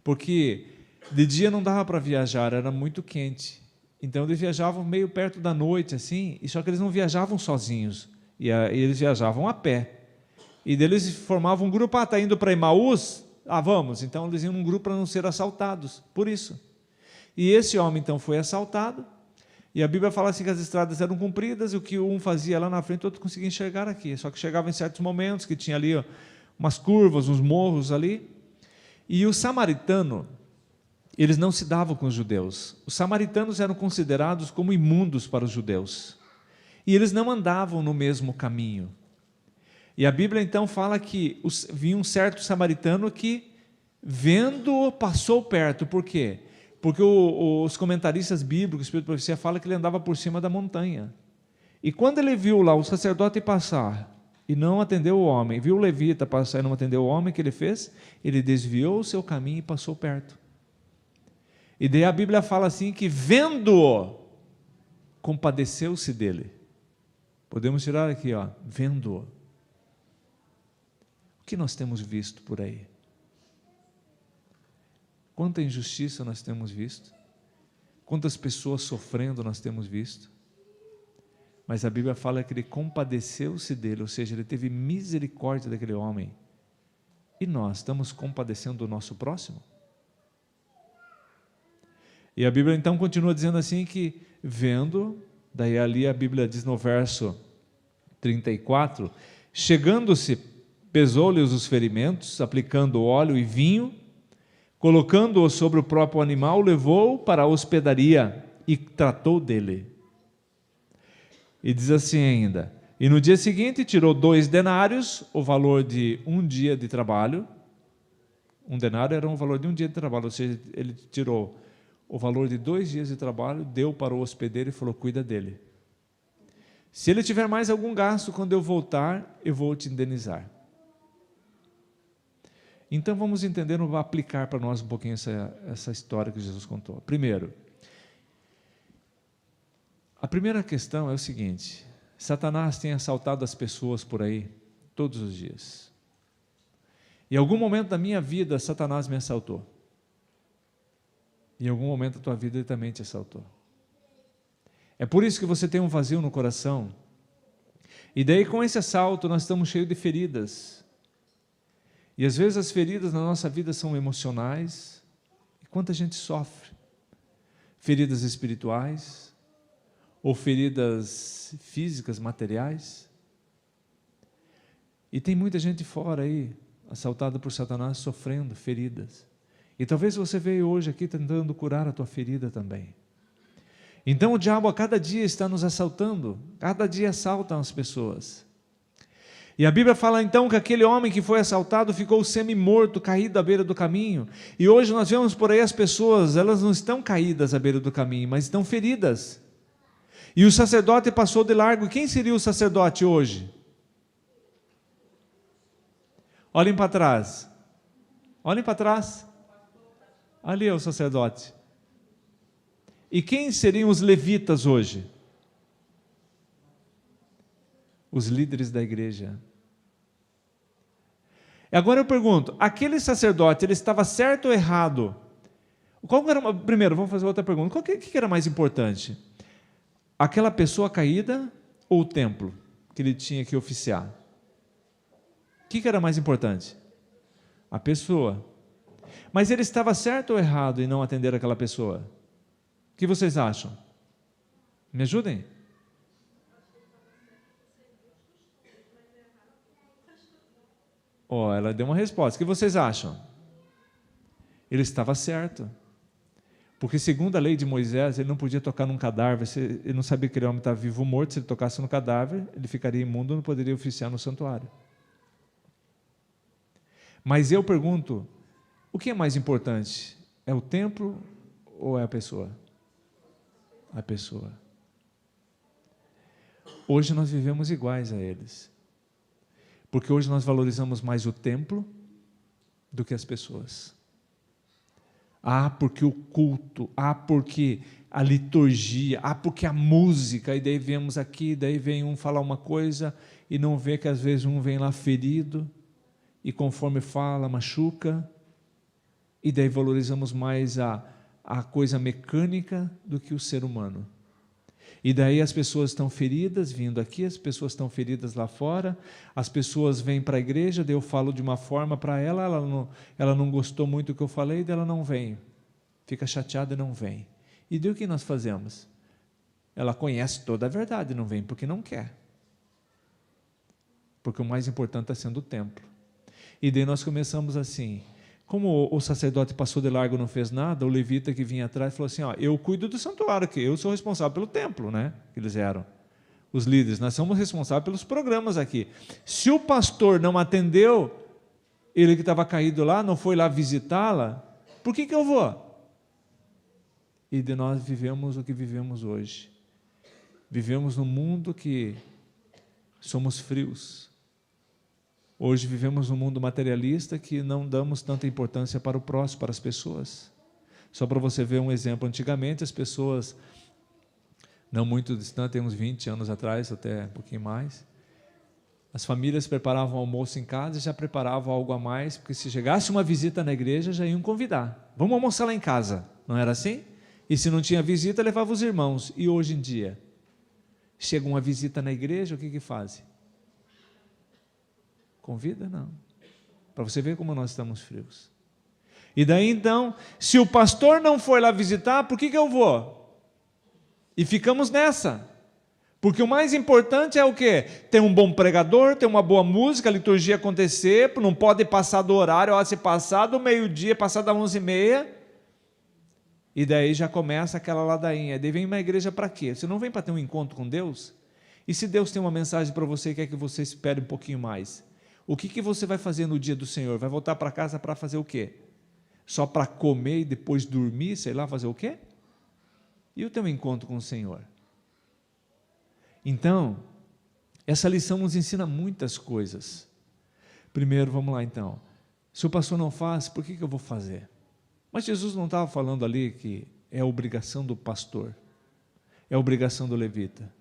Porque de dia não dava para viajar, era muito quente. Então eles viajavam meio perto da noite, assim, e só que eles não viajavam sozinhos, e eles viajavam a pé. E deles formavam um grupo, está indo para Emaús? Vamos. Então eles iam num grupo para não ser assaltados, por isso. E esse homem então foi assaltado, e a Bíblia fala assim que as estradas eram compridas, e o que um fazia lá na frente, o outro conseguia enxergar aqui, só que chegava em certos momentos, que tinha ali umas curvas, uns morros ali, e o samaritano, eles não se davam com os judeus. Os samaritanos eram considerados como imundos para os judeus, e eles não andavam no mesmo caminho. E a Bíblia então fala que vinha um certo samaritano que, vendo-o, passou perto. Por quê? Porque os comentaristas bíblicos, o Espírito de Profecia, fala que ele andava por cima da montanha. E quando ele viu lá o sacerdote passar e não atendeu o homem, viu o levita passar e não atendeu o homem, o que ele fez? Ele desviou o seu caminho e passou perto. E daí a Bíblia fala assim que, vendo-o, compadeceu-se dele. Podemos tirar aqui, vendo-o. O que nós temos visto por aí? Quanta injustiça nós temos visto, quantas pessoas sofrendo nós temos visto, mas a Bíblia fala que ele compadeceu-se dele, ou seja, ele teve misericórdia daquele homem. E nós estamos compadecendo do nosso próximo? E a Bíblia então continua dizendo assim que, vendo, daí ali a Bíblia diz no verso 34, chegando-se, pesou-lhe os ferimentos, aplicando óleo e vinho, colocando-o sobre o próprio animal, levou-o para a hospedaria e tratou dele. E diz assim ainda, e no dia seguinte tirou 2 denários, o valor de um dia de trabalho. Um denário era o valor de um dia de trabalho, ou seja, ele tirou o valor de 2 dias de trabalho, deu para o hospedeiro e falou, cuida dele. Se ele tiver mais algum gasto, quando eu voltar, eu vou te indenizar. Então vamos entender, vamos aplicar para nós um pouquinho essa história que Jesus contou. Primeiro, a primeira questão é o seguinte: Satanás tem assaltado as pessoas por aí todos os dias. Em algum momento da minha vida, Satanás me assaltou. Em algum momento da tua vida, ele também te assaltou. É por isso que você tem um vazio no coração. E daí, com esse assalto, nós estamos cheios de feridas. E às vezes as feridas na nossa vida são emocionais. E quanta gente sofre? Feridas espirituais, ou feridas físicas, materiais. E tem muita gente fora aí, assaltada por Satanás, sofrendo feridas. E talvez você veio hoje aqui tentando curar a tua ferida também. Então o diabo a cada dia está nos assaltando, cada dia assaltam as pessoas. E a Bíblia fala então que aquele homem que foi assaltado ficou semi-morto, caído à beira do caminho. E hoje nós vemos por aí as pessoas, elas não estão caídas à beira do caminho, mas estão feridas. E o sacerdote passou de largo. Quem seria o sacerdote hoje? Olhem para trás. Olhem para trás. Ali é o sacerdote. E quem seriam os levitas hoje? Os líderes da igreja. Agora eu pergunto, aquele sacerdote, ele estava certo ou errado? Primeiro, vamos fazer outra pergunta. O que era mais importante? Aquela pessoa caída ou o templo que ele tinha que oficiar? O que era mais importante? A pessoa. Mas ele estava certo ou errado em não atender aquela pessoa? O que vocês acham? Me ajudem? Ela deu uma resposta. O que vocês acham? Ele estava certo. Porque segundo a lei de Moisés, ele não podia tocar num cadáver, ele não sabia que aquele homem estava vivo ou morto, se ele tocasse no cadáver, ele ficaria imundo, não poderia oficiar no santuário. Mas eu pergunto, o que é mais importante? É o templo ou é a pessoa? A pessoa. Hoje nós vivemos iguais a eles. Porque hoje nós valorizamos mais o templo do que as pessoas. Porque o culto, porque a liturgia, porque a música, e daí vemos aqui, daí vem um falar uma coisa e não vê que às vezes um vem lá ferido, e conforme fala, machuca, e daí valorizamos mais a coisa mecânica do que o ser humano. E daí as pessoas estão feridas vindo aqui, as pessoas estão feridas lá fora, as pessoas vêm para a igreja, daí eu falo de uma forma para ela, ela não gostou muito do que eu falei, daí ela não vem, fica chateada e não vem. E daí o que nós fazemos? Ela conhece toda a verdade, não vem porque não quer. Porque o mais importante está sendo o templo. E daí nós começamos assim, como o sacerdote passou de largo e não fez nada, o levita que vinha atrás falou assim, eu cuido do santuário aqui, eu sou responsável pelo templo, né? Eles eram os líderes, nós somos responsáveis pelos programas aqui. Se o pastor não atendeu, ele que estava caído lá, não foi lá visitá-la, por que eu vou? E de nós vivemos o que vivemos hoje. Vivemos num mundo que somos frios. Hoje vivemos num mundo materialista que não damos tanta importância para o próximo, para as pessoas. Só para você ver um exemplo, antigamente as pessoas, não muito distante, uns 20 anos atrás, até um pouquinho mais, as famílias preparavam almoço em casa e já preparavam algo a mais, porque se chegasse uma visita na igreja, já iam convidar. Vamos almoçar lá em casa, não era assim? E se não tinha visita, levava os irmãos. E hoje em dia, chega uma visita na igreja, o que fazem? Convida? Não. Para você ver como nós estamos frios. E daí então, se o pastor não for lá visitar, por que eu vou? E ficamos nessa. Porque o mais importante é o quê? Ter um bom pregador, ter uma boa música, a liturgia acontecer, não pode passar do horário, se passar do meio-dia, passar das 11h30, e daí já começa aquela ladainha. Daí vem uma igreja para quê? Você não vem para ter um encontro com Deus? E se Deus tem uma mensagem para você e quer que você espere um pouquinho mais? O que você vai fazer no dia do Senhor? Vai voltar para casa para fazer o quê? Só para comer e depois dormir, sei lá, fazer o quê? E o teu encontro com o Senhor? Então, essa lição nos ensina muitas coisas. Primeiro, vamos lá então. Se o pastor não faz, por que eu vou fazer? Mas Jesus não estava falando ali que é obrigação do pastor, é obrigação do levita.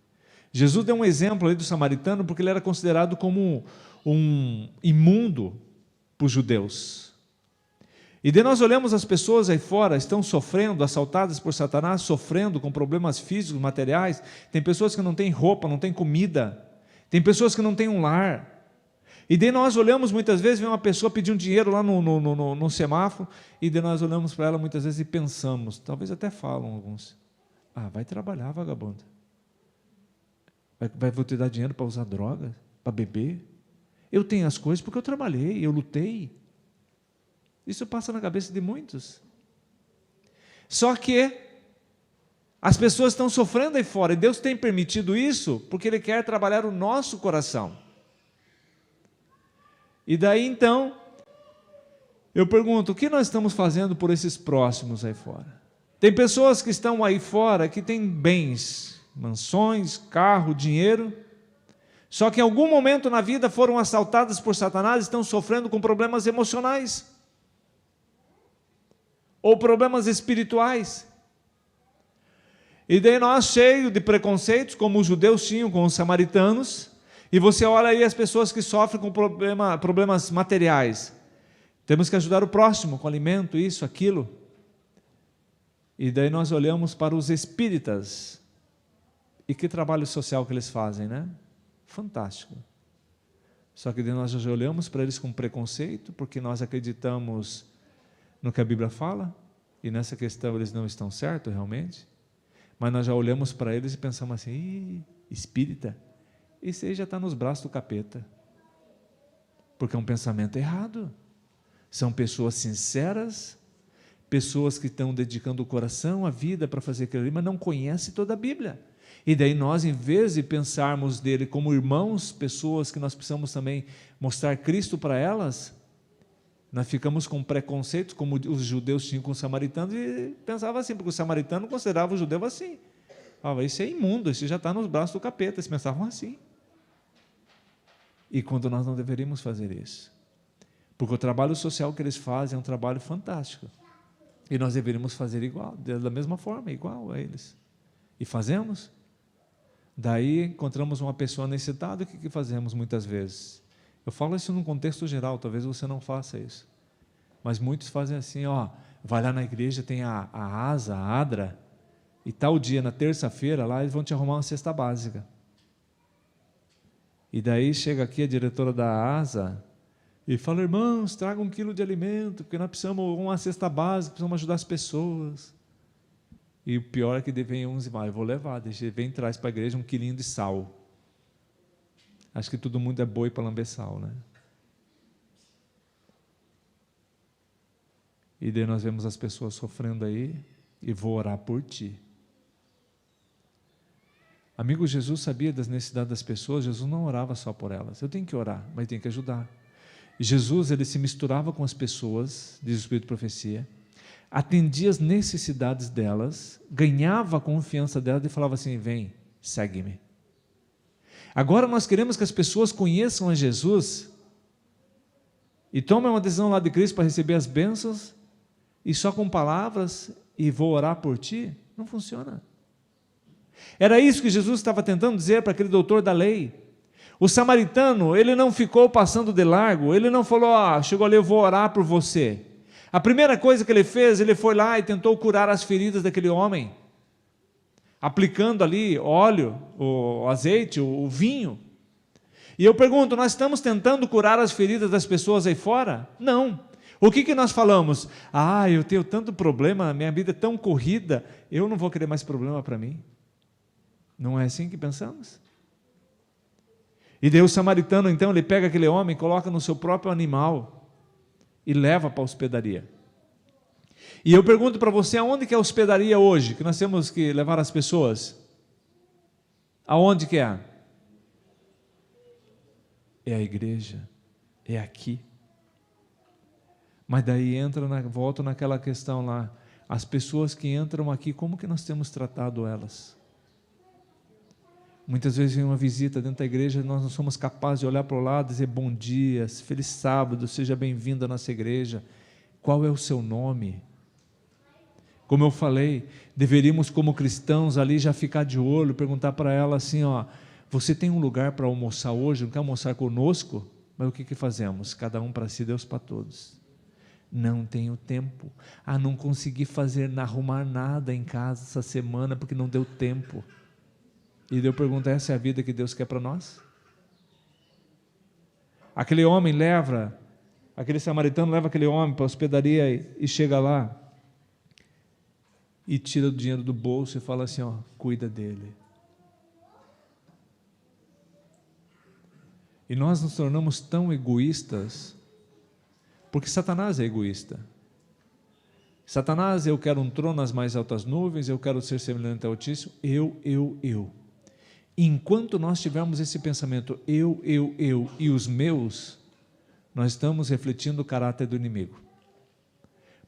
Jesus deu um exemplo ali do samaritano porque ele era considerado como um imundo para os judeus. E daí nós olhamos as pessoas aí fora, estão sofrendo, assaltadas por Satanás, sofrendo com problemas físicos, materiais. Tem pessoas que não têm roupa, não têm comida. Tem pessoas que não têm um lar. E daí nós olhamos muitas vezes, vem uma pessoa pedir um dinheiro lá no semáforo, e daí nós olhamos para ela muitas vezes e pensamos, talvez até falam alguns, vai trabalhar, vagabundo. Vou te dar dinheiro para usar droga, para beber? Eu tenho as coisas porque eu trabalhei, eu lutei. Isso passa na cabeça de muitos. Só que as pessoas estão sofrendo aí fora, e Deus tem permitido isso porque Ele quer trabalhar o nosso coração. E daí então, eu pergunto, o que nós estamos fazendo por esses próximos aí fora? Tem pessoas que estão aí fora que têm bens, mansões, carro, dinheiro, só que em algum momento na vida foram assaltadas por Satanás e estão sofrendo com problemas emocionais, ou problemas espirituais. E daí nós, cheios de preconceitos, como os judeus tinham com os samaritanos, e você olha aí as pessoas que sofrem com problemas materiais. Temos que ajudar o próximo com alimento, isso, aquilo. E daí nós olhamos para os espíritas. E que trabalho social que eles fazem, né? Fantástico. Só que daí nós já olhamos para eles com preconceito, porque nós acreditamos no que a Bíblia fala, e nessa questão eles não estão certos realmente, mas nós já olhamos para eles e pensamos assim, espírita, esse aí já está nos braços do capeta. Porque é um pensamento errado. São pessoas sinceras, pessoas que estão dedicando o coração, a vida para fazer aquilo ali, mas não conhecem toda a Bíblia. E daí nós, em vez de pensarmos dele como irmãos, pessoas que nós precisamos também mostrar Cristo para elas, nós ficamos com preconceitos, como os judeus tinham com os samaritanos, e pensavam assim, porque o samaritano considerava o judeu assim. Isso é imundo, isso já está nos braços do capeta, eles pensavam assim. E quando nós não deveríamos fazer isso. Porque o trabalho social que eles fazem é um trabalho fantástico. E nós deveríamos fazer igual, da mesma forma, igual a eles. E fazemos. Daí encontramos uma pessoa necessitada, o que fazemos muitas vezes? Eu falo isso num contexto geral, talvez você não faça isso. Mas muitos fazem assim, vai lá na igreja, tem a ASA, a ADRA, e tal dia, na terça-feira, lá eles vão te arrumar uma cesta básica. E daí chega aqui a diretora da ASA e fala, irmãos, traga 1 quilo de alimento, porque nós precisamos uma cesta básica, precisamos ajudar as pessoas. E o pior é que vem uns e vai, eu vou levar, vem traz para a igreja 1 quilinho de sal. Acho que todo mundo é boi para lamber sal, né? E daí nós vemos as pessoas sofrendo aí, e vou orar por ti. Amigo, Jesus sabia das necessidades das pessoas, Jesus não orava só por elas. Eu tenho que orar, mas tenho que ajudar. E Jesus, ele se misturava com as pessoas, diz o Espírito de Profecia, atendia as necessidades delas, ganhava a confiança delas e falava assim, vem, segue-me. Agora nós queremos que as pessoas conheçam a Jesus e tomem uma decisão lá de Cristo para receber as bênçãos e só com palavras e vou orar por ti, não funciona. Era isso que Jesus estava tentando dizer para aquele doutor da lei. O samaritano, ele não ficou passando de largo, ele não falou, chegou ali, eu vou orar por você. A primeira coisa que ele fez, ele foi lá e tentou curar as feridas daquele homem, aplicando ali óleo, o azeite, o vinho. E eu pergunto, nós estamos tentando curar as feridas das pessoas aí fora? Não. O que nós falamos? Eu tenho tanto problema, minha vida é tão corrida, eu não vou querer mais problema para mim. Não é assim que pensamos? E daí o samaritano, então, ele pega aquele homem, coloca no seu próprio animal e leva para a hospedaria. E eu pergunto para você, aonde que é a hospedaria hoje, que nós temos que levar as pessoas? Aonde que é? É a igreja, é aqui. Mas daí volta naquela questão lá, as pessoas que entram aqui, como que nós temos tratado elas? Muitas vezes vem uma visita dentro da igreja, nós não somos capazes de olhar para o lado e dizer bom dia, feliz sábado, seja bem-vindo à nossa igreja. Qual é o seu nome? Como eu falei, deveríamos como cristãos ali já ficar de olho, perguntar para ela assim, você tem um lugar para almoçar hoje, não quer almoçar conosco? Mas o que fazemos? Cada um para si, Deus para todos. Não tenho tempo. Não consegui arrumar nada em casa essa semana porque não deu tempo. E eu pergunto, essa é a vida que Deus quer para nós? Aquele samaritano leva aquele homem para a hospedaria e chega lá e tira o dinheiro do bolso e fala assim, cuida dele. E nós nos tornamos tão egoístas, porque Satanás é egoísta. Satanás, eu quero um trono nas mais altas nuvens, eu quero ser semelhante ao Altíssimo, eu. Enquanto nós tivermos esse pensamento, eu e os meus, nós estamos refletindo o caráter do inimigo.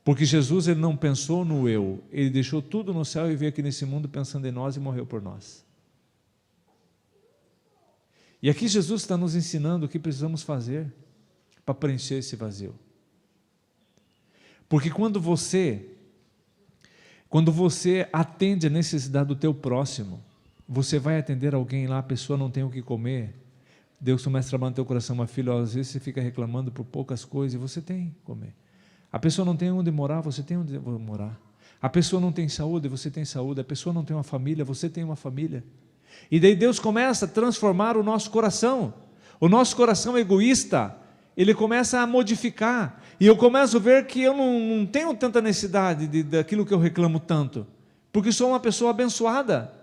Porque Jesus, ele não pensou no eu, ele deixou tudo no céu e veio aqui nesse mundo pensando em nós e morreu por nós. E aqui Jesus está nos ensinando o que precisamos fazer para preencher esse vazio. Porque quando você atende a necessidade do teu próximo, você vai atender alguém lá, a pessoa não tem o que comer, Deus começa a trabalhar no teu coração, uma filha, às vezes você fica reclamando por poucas coisas, e você tem que comer. A pessoa não tem onde morar, você tem onde morar. A pessoa não tem saúde, você tem saúde. A pessoa não tem uma família, você tem uma família. E daí Deus começa a transformar o nosso coração. O nosso coração egoísta, ele começa a modificar. E eu começo a ver que eu não tenho tanta necessidade daquilo que eu reclamo tanto, porque sou uma pessoa abençoada.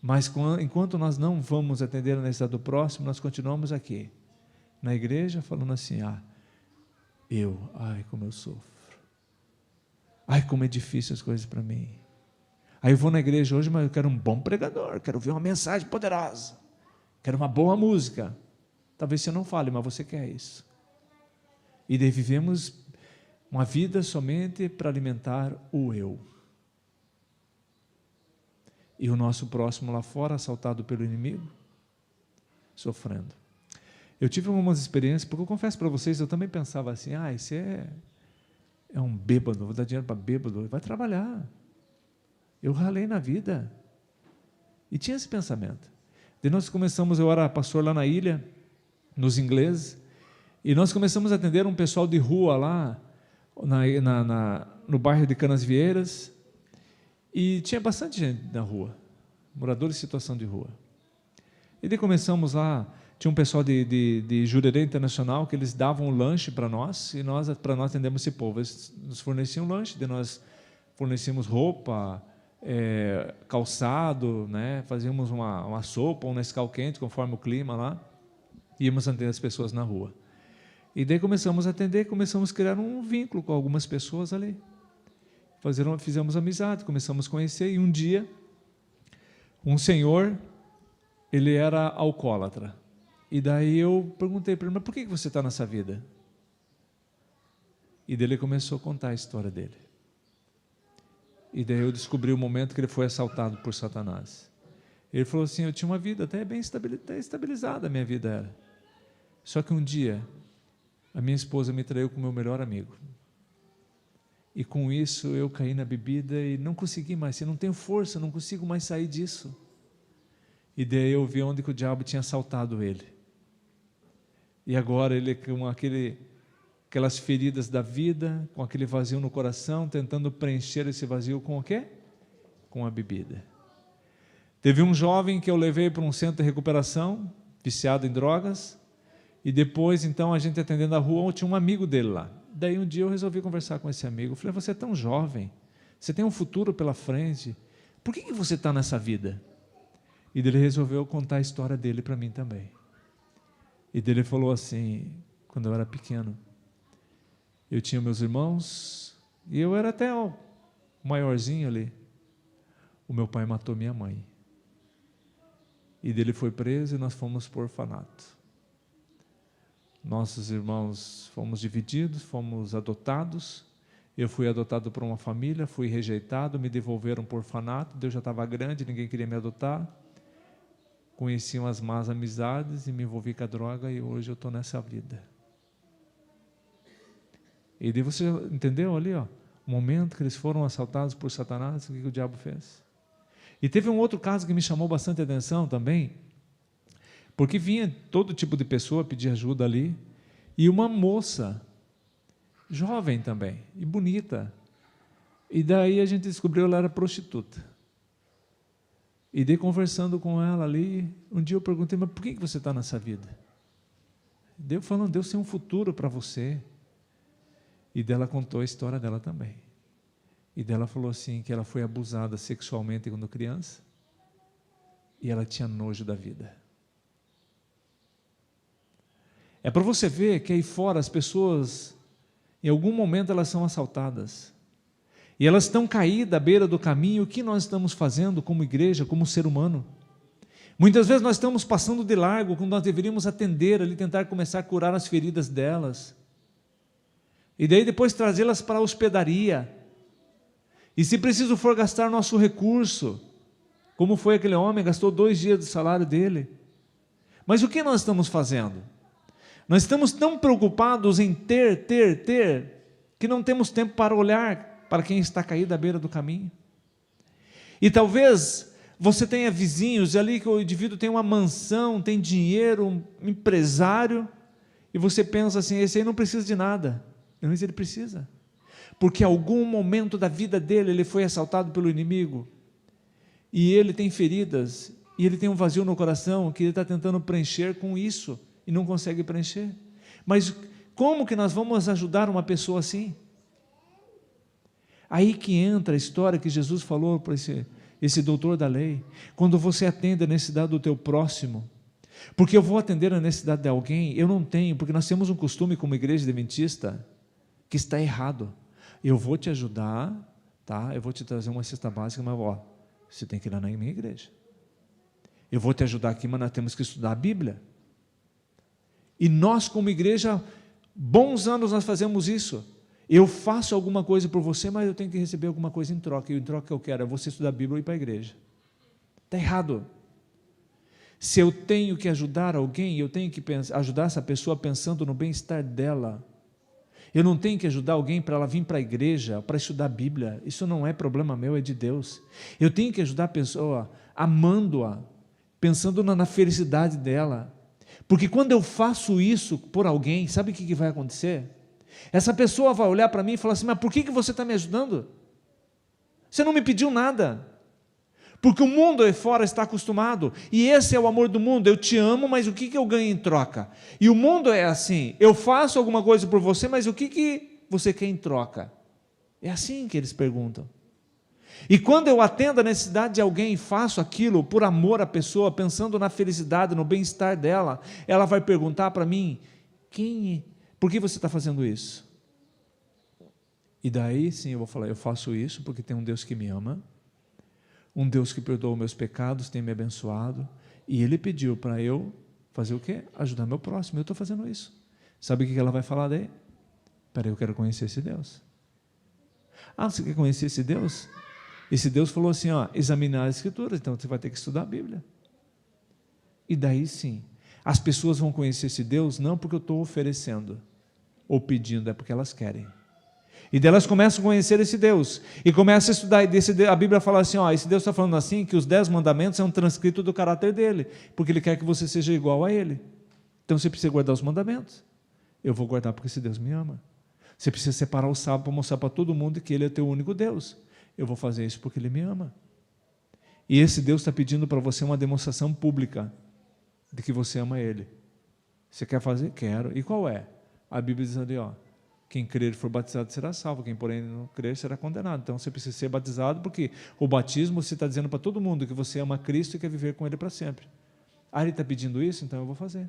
Mas enquanto nós não vamos atender a necessidade do próximo, nós continuamos aqui, na igreja, falando assim, ai como eu sofro, ai como é difícil as coisas para mim. Aí eu vou na igreja hoje, mas eu quero um bom pregador, quero ouvir uma mensagem poderosa, quero uma boa música. Talvez você não fale, mas você quer isso. E daí vivemos uma vida somente para alimentar o eu. E o nosso próximo lá fora, assaltado pelo inimigo, sofrendo. Eu tive algumas experiências, porque eu confesso para vocês, eu também pensava assim, esse é um bêbado, vou dar dinheiro para bêbado, vai trabalhar. Eu ralei na vida. E tinha esse pensamento. Daí nós começamos, eu era pastor lá na ilha, nos ingleses, e nós começamos a atender um pessoal de rua lá, no bairro de Canasvieiras, e tinha bastante gente na rua, moradores em situação de rua. E daí começamos lá, tinha um pessoal de Jurerê Internacional, que eles davam um lanche para nós, e para nós atendemos esse povo. Eles nos forneciam lanche, daí nós fornecíamos roupa, calçado, né? Fazíamos uma sopa, um Nescau quente, conforme o clima lá, íamos atender as pessoas na rua. E daí começamos a atender, começamos a criar um vínculo com algumas pessoas ali. Fizemos amizade, começamos a conhecer, e um dia, um senhor, ele era alcoólatra. E daí eu perguntei para ele, mas por que você está nessa vida? E daí ele começou a contar a história dele. E daí eu descobri o momento que ele foi assaltado por Satanás. Ele falou assim, eu tinha uma vida até bem estabilizada, a minha vida era. Só que um dia, a minha esposa me traiu com o meu melhor amigo. E com isso eu caí na bebida e não consegui mais, eu não tenho força, não consigo mais sair disso. E daí eu vi onde que o diabo tinha assaltado ele. E agora ele com aquelas feridas da vida, com aquele vazio no coração, tentando preencher esse vazio com o quê? Com a bebida. Teve um jovem que eu levei para um centro de recuperação, viciado em drogas, e depois, então, a gente atendendo a rua, tinha um amigo dele lá. Daí um dia eu resolvi conversar com esse amigo. Eu falei, você é tão jovem, você tem um futuro pela frente, por que você está nessa vida? E daí ele resolveu contar a história dele para mim também. E daí ele falou assim, quando eu era pequeno, eu tinha meus irmãos, e eu era até o maiorzinho ali. O meu pai matou minha mãe. E daí ele foi preso e nós fomos para o orfanato. Nossos irmãos fomos divididos, fomos adotados. Eu fui adotado por uma família, fui rejeitado, me devolveram para o orfanato. Deus já estava grande, ninguém queria me adotar. Conheci umas más amizades e me envolvi com a droga e hoje eu estou nessa vida. E daí você entendeu ali, o momento que eles foram assaltados por Satanás, o que o diabo fez? E teve um outro caso que me chamou bastante atenção também, porque vinha todo tipo de pessoa pedir ajuda ali, e uma moça, jovem também, e bonita, e daí a gente descobriu que ela era prostituta. E daí conversando com ela ali, um dia eu perguntei, mas por que você está nessa vida? Deus falando, Deus tem um futuro para você. E dela contou a história dela também. E dela falou assim, que ela foi abusada sexualmente quando criança, e ela tinha nojo da vida. É para você ver que aí fora as pessoas, em algum momento elas são assaltadas. E elas estão caídas à beira do caminho. O que nós estamos fazendo como igreja, como ser humano? Muitas vezes nós estamos passando de largo, quando nós deveríamos atender ali, tentar começar a curar as feridas delas. E daí depois trazê-las para a hospedaria. E se preciso for gastar nosso recurso, como foi aquele homem, gastou 2 dias do salário dele. Mas o que nós estamos fazendo? Nós estamos tão preocupados em ter, que não temos tempo para olhar para quem está caído à beira do caminho. E talvez você tenha vizinhos ali que o indivíduo tem uma mansão, tem dinheiro, um empresário, e você pensa assim, esse aí não precisa de nada. Mas ele precisa, porque em algum momento da vida dele, ele foi assaltado pelo inimigo, e ele tem feridas, e ele tem um vazio no coração, que ele está tentando preencher com isso, e não consegue preencher. Mas como que nós vamos ajudar uma pessoa assim? Aí que entra a história que Jesus falou para esse doutor da lei, quando você atende a necessidade do teu próximo. Porque eu vou atender a necessidade de alguém, eu não tenho, porque nós temos um costume como igreja adventista que está errado. Eu vou te ajudar, tá? Eu vou te trazer uma cesta básica, mas você tem que ir lá na minha igreja. Eu vou te ajudar aqui, mas nós temos que estudar a Bíblia. E nós como igreja, bons anos nós fazemos isso. Eu faço alguma coisa por você, mas eu tenho que receber alguma coisa em troca. E em troca que eu quero é você estudar a Bíblia e ir para a igreja. Está errado. Se eu tenho que ajudar alguém, eu tenho que ajudar essa pessoa pensando no bem-estar dela. Eu não tenho que ajudar alguém para ela vir para a igreja, para estudar a Bíblia. Isso não é problema meu, é de Deus. Eu tenho que ajudar a pessoa amando-a, pensando na felicidade dela. Porque quando eu faço isso por alguém, sabe o que vai acontecer? Essa pessoa vai olhar para mim e falar assim, mas por que você está me ajudando? Você não me pediu nada. Porque o mundo aí fora está acostumado, e esse é o amor do mundo, eu te amo, mas o que eu ganho em troca? E o mundo é assim, eu faço alguma coisa por você, mas o que você quer em troca? É assim que eles perguntam. E quando eu atendo a necessidade de alguém e faço aquilo por amor à pessoa, pensando na felicidade, no bem-estar dela, ela vai perguntar para mim, por que você está fazendo isso? E daí sim eu vou falar, eu faço isso porque tem um Deus que me ama, um Deus que perdoa meus pecados, tem me abençoado, e Ele pediu para eu fazer o quê? Ajudar meu próximo, eu estou fazendo isso. Sabe o que ela vai falar daí? Peraí, eu quero conhecer esse Deus. Ah, você quer conhecer esse Deus? Esse Deus falou assim, examinar as Escrituras, então você vai ter que estudar a Bíblia. E daí sim, as pessoas vão conhecer esse Deus, não porque eu estou oferecendo, ou pedindo, é porque elas querem. E daí elas começam a conhecer esse Deus, e começam a estudar, e a Bíblia fala assim, esse Deus está falando assim, que os 10 mandamentos é um transcrito do caráter dele, porque Ele quer que você seja igual a Ele. Então você precisa guardar os mandamentos. Eu vou guardar porque esse Deus me ama. Você precisa separar o sábado para mostrar para todo mundo que Ele é teu único Deus. Eu vou fazer isso porque Ele me ama. E esse Deus está pedindo para você uma demonstração pública de que você ama Ele. Você quer fazer? Quero. E qual é? A Bíblia diz ali, quem crer e for batizado será salvo, quem porém não crer será condenado. Então você precisa ser batizado porque o batismo você está dizendo para todo mundo que você ama Cristo e quer viver com Ele para sempre. Ele está pedindo isso, então eu vou fazer.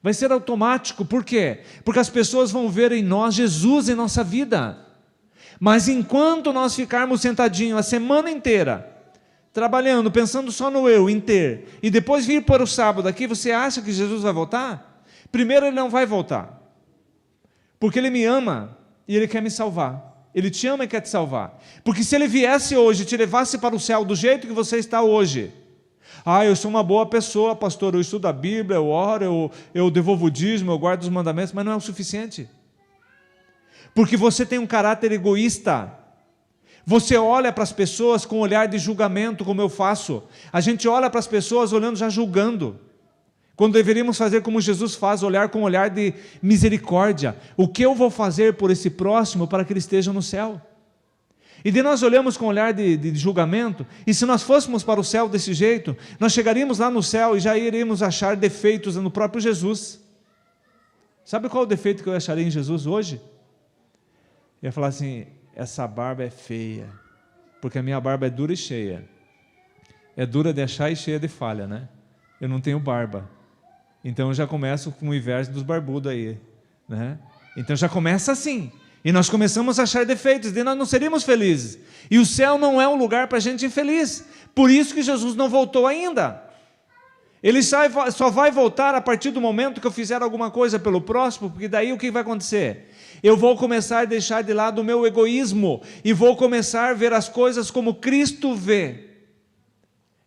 Vai ser automático, por quê? Porque as pessoas vão ver em nós Jesus em nossa vida. Mas enquanto nós ficarmos sentadinhos a semana inteira, trabalhando, pensando só no eu, em ter, e depois vir para o sábado aqui, você acha que Jesus vai voltar? Primeiro, Ele não vai voltar. Porque Ele me ama e Ele quer me salvar. Ele te ama e quer te salvar. Porque se Ele viesse hoje e te levasse para o céu do jeito que você está hoje, eu sou uma boa pessoa, pastor, eu estudo a Bíblia, eu oro, eu devolvo o dízimo, eu guardo os mandamentos, mas não é o suficiente. Porque você tem um caráter egoísta. Você olha para as pessoas com um olhar de julgamento, como eu faço. A gente olha para as pessoas olhando já julgando. Quando deveríamos fazer como Jesus faz, olhar com um olhar de misericórdia. O que eu vou fazer por esse próximo para que ele esteja no céu? E daí nós olhamos com um olhar de julgamento, e se nós fôssemos para o céu desse jeito, nós chegaríamos lá no céu e já iríamos achar defeitos no próprio Jesus. Sabe qual o defeito que eu acharia em Jesus hoje? Eu ia falar assim, essa barba é feia, porque a minha barba é dura e cheia. É dura de achar e cheia de falha, né? Eu não tenho barba. Então eu já começo com o inverso dos barbudos aí, né? Então já começa assim, e nós começamos a achar defeitos, e nós não seríamos felizes, e o céu não é um lugar para gente infeliz, por isso que Jesus não voltou ainda. Ele só vai voltar a partir do momento que eu fizer alguma coisa pelo próximo, porque daí o que vai acontecer? Eu vou começar a deixar de lado o meu egoísmo, e vou começar a ver as coisas como Cristo vê.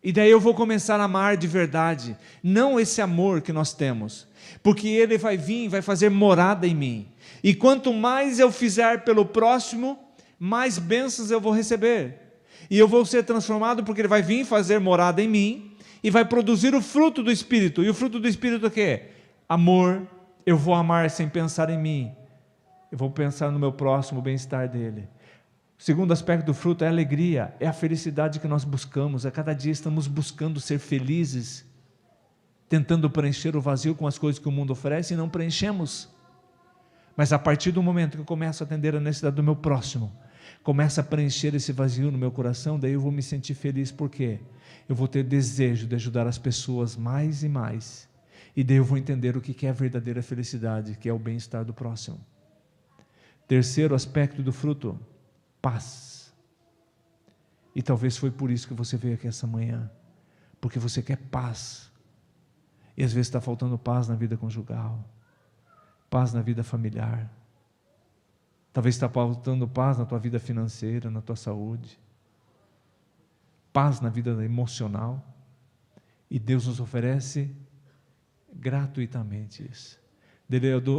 E daí eu vou começar a amar de verdade, não esse amor que nós temos, porque Ele vai vir, vai fazer morada em mim, e quanto mais eu fizer pelo próximo, mais bênçãos eu vou receber, e eu vou ser transformado, porque Ele vai vir fazer morada em mim, e vai produzir o fruto do Espírito. E o fruto do Espírito é o quê? Amor. Eu vou amar sem pensar em mim, eu vou pensar no meu próximo, o bem-estar dele. O segundo aspecto do fruto é a alegria, é a felicidade que nós buscamos. A cada dia estamos buscando ser felizes, tentando preencher o vazio com as coisas que o mundo oferece e não preenchemos. Mas a partir do momento que eu começo a atender a necessidade do meu próximo, começa a preencher esse vazio no meu coração, daí eu vou me sentir feliz, por quê? Eu vou ter desejo de ajudar as pessoas mais e mais, e daí eu vou entender o que é a verdadeira felicidade, que é o bem-estar do próximo. Terceiro aspecto do fruto, paz. E talvez foi por isso que você veio aqui essa manhã, porque você quer paz, e às vezes está faltando paz na vida conjugal, paz na vida familiar, talvez está faltando paz na tua vida financeira, na tua saúde, paz na vida emocional, e Deus nos oferece gratuitamente isso.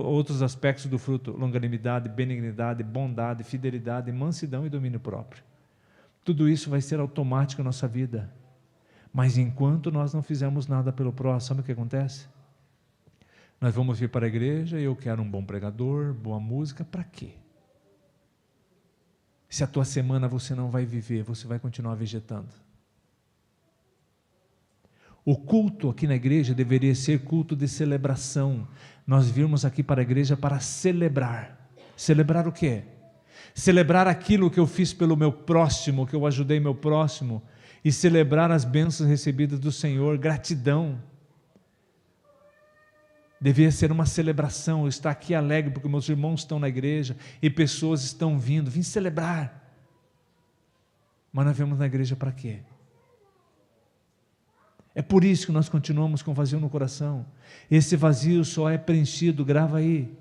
Outros aspectos do fruto, longanimidade, benignidade, bondade, fidelidade, mansidão e domínio próprio. Tudo isso vai ser automático na nossa vida, mas enquanto nós não fizermos nada pelo próximo, sabe o que acontece? Nós vamos vir para a igreja e eu quero um bom pregador, boa música, para quê? Se a tua semana você não vai viver, você vai continuar vegetando. O culto aqui na igreja deveria ser culto de celebração. Nós virmos aqui para a igreja para celebrar. Celebrar o quê? Celebrar aquilo que eu fiz pelo meu próximo, que eu ajudei meu próximo, e celebrar as bênçãos recebidas do Senhor, gratidão. Devia ser uma celebração, eu estar aqui alegre porque meus irmãos estão na igreja e pessoas estão vindo, vim celebrar. Mas nós viemos na igreja para quê? É por isso que nós continuamos com vazio no coração. Esse vazio só é preenchido, grava aí,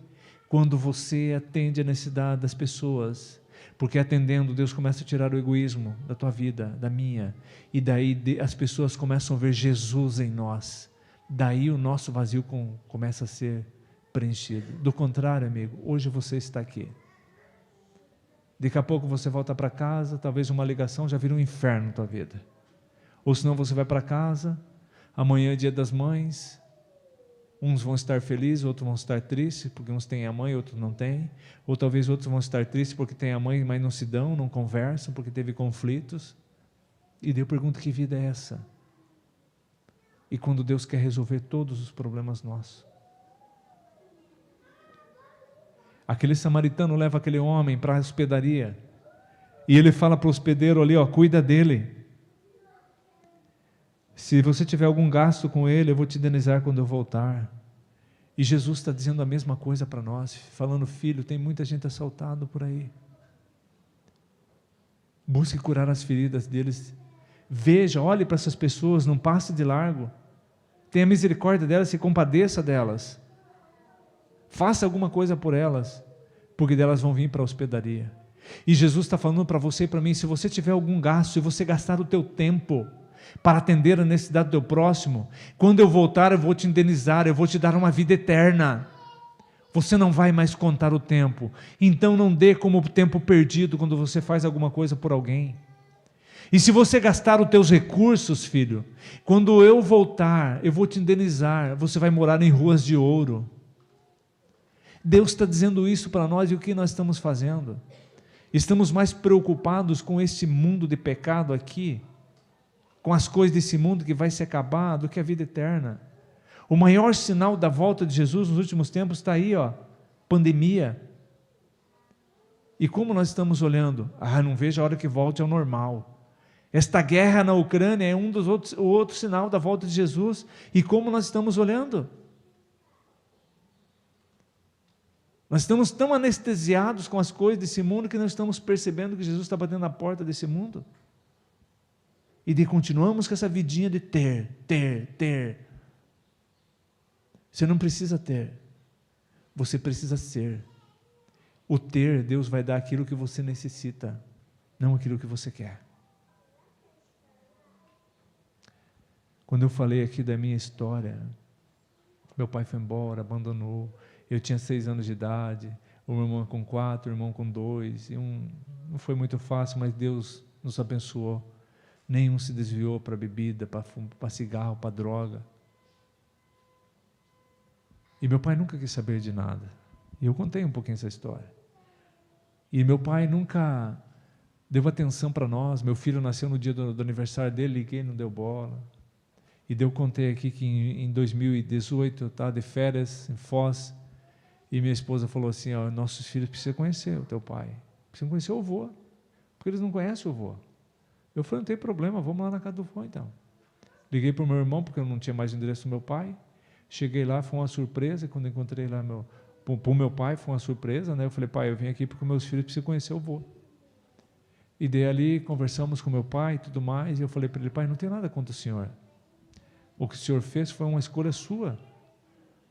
quando você atende a necessidade das pessoas. Porque atendendo, Deus começa a tirar o egoísmo da tua vida, da minha. E daí as pessoas começam a ver Jesus em nós. Daí o nosso vazio começa a ser preenchido. Do contrário, amigo, hoje você está aqui. Daqui a pouco você volta para casa, talvez uma ligação já vira um inferno na tua vida. Ou senão você vai para casa, amanhã é dia das mães, uns vão estar felizes, outros vão estar tristes, porque uns têm a mãe, outros não têm, ou talvez outros vão estar tristes porque têm a mãe, mas não se dão, não conversam, porque teve conflitos, e daí eu pergunto, que vida é essa? E quando Deus quer resolver todos os problemas nossos? Aquele samaritano leva aquele homem para a hospedaria, e ele fala para o hospedeiro ali, cuida dele, se você tiver algum gasto com ele, eu vou te indenizar quando eu voltar. E Jesus está dizendo a mesma coisa para nós, falando, filho, tem muita gente assaltada por aí. Busque curar as feridas deles. Veja, olhe para essas pessoas, não passe de largo. Tenha misericórdia delas, se compadeça delas. Faça alguma coisa por elas, porque delas vão vir para a hospedaria. E Jesus está falando para você e para mim, se você tiver algum gasto, se você gastar o teu tempo para atender a necessidade do teu próximo, quando eu voltar eu vou te indenizar, eu vou te dar uma vida eterna, você não vai mais contar o tempo, então não dê como tempo perdido quando você faz alguma coisa por alguém. E se você gastar os teus recursos, filho, quando eu voltar eu vou te indenizar, você vai morar em ruas de ouro. Deus está dizendo isso para nós, e o que nós estamos fazendo? Estamos mais preocupados com esse mundo de pecado aqui, com as coisas desse mundo que vai se acabar, do que a vida eterna. O maior sinal da volta de Jesus nos últimos tempos está aí, pandemia. E como nós estamos olhando? Não vejo a hora que volte ao normal. Esta guerra na Ucrânia é o outro sinal da volta de Jesus. E como nós estamos olhando? Nós estamos tão anestesiados com as coisas desse mundo que não estamos percebendo que Jesus está batendo na porta desse mundo. E daí continuamos com essa vidinha de ter. Você não precisa ter, você precisa ser. O ter, Deus vai dar aquilo que você necessita, não aquilo que você quer. Quando eu falei aqui da minha história, meu pai foi embora, abandonou, eu tinha 6 anos de idade, o meu irmão com 4, o irmão com 2, não foi muito fácil, mas Deus nos abençoou. Nenhum se desviou para bebida, para cigarro, para droga. E meu pai nunca quis saber de nada. E eu contei um pouquinho essa história. E meu pai nunca deu atenção para nós. Meu filho nasceu no dia do aniversário dele, liguei, não deu bola. E eu contei aqui que em 2018 eu estava de férias em Foz, e minha esposa falou assim, nossos filhos precisam conhecer o teu pai, precisam conhecer o avô. porque eles não conhecem o vô. Eu falei, não tem problema, vamos lá na casa do vô então. Liguei para o meu irmão, porque eu não tinha mais o endereço do meu pai. Cheguei lá, foi uma surpresa, quando encontrei lá para o meu pai, foi uma surpresa, né? Eu falei, pai, eu vim aqui porque meus filhos precisam conhecer o vô. E daí ali, conversamos com meu pai e tudo mais, e eu falei para ele, pai, não tem nada contra o senhor. O que o senhor fez foi uma escolha sua.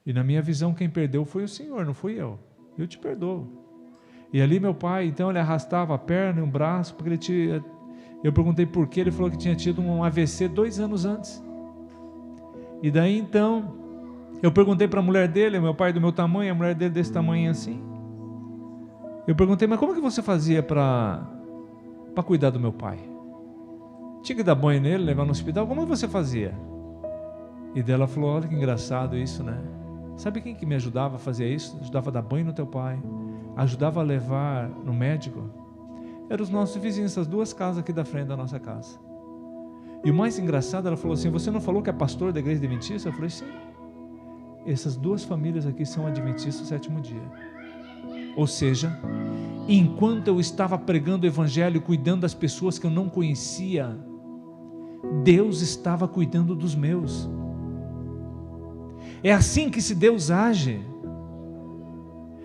E na minha visão, quem perdeu foi o senhor, não fui eu. Eu te perdoo. E ali meu pai, então, ele arrastava a perna e um braço, porque ele tinha... Eu perguntei por quê, ele falou que tinha tido um AVC 2 anos antes. E daí, então... Eu perguntei para a mulher dele, meu pai do meu tamanho, a mulher dele desse tamanho assim. Eu perguntei, mas como que você fazia para cuidar do meu pai? Tinha que dar banho nele, levar no hospital, como você fazia? E daí ela falou, olha que engraçado isso, né? Sabe quem que me ajudava a fazer isso? Ajudava a dar banho no teu pai, ajudava a levar no médico. Eram os nossos vizinhos, essas 2 casas aqui da frente da nossa casa. E o mais engraçado, ela falou assim, você não falou que é pastor da igreja adventista? Eu falei, sim. Essas 2 famílias aqui são adventistas do 7º dia. Ou seja, enquanto eu estava pregando o evangelho, cuidando das pessoas que eu não conhecia, Deus estava cuidando dos meus. É assim que esse Deus age.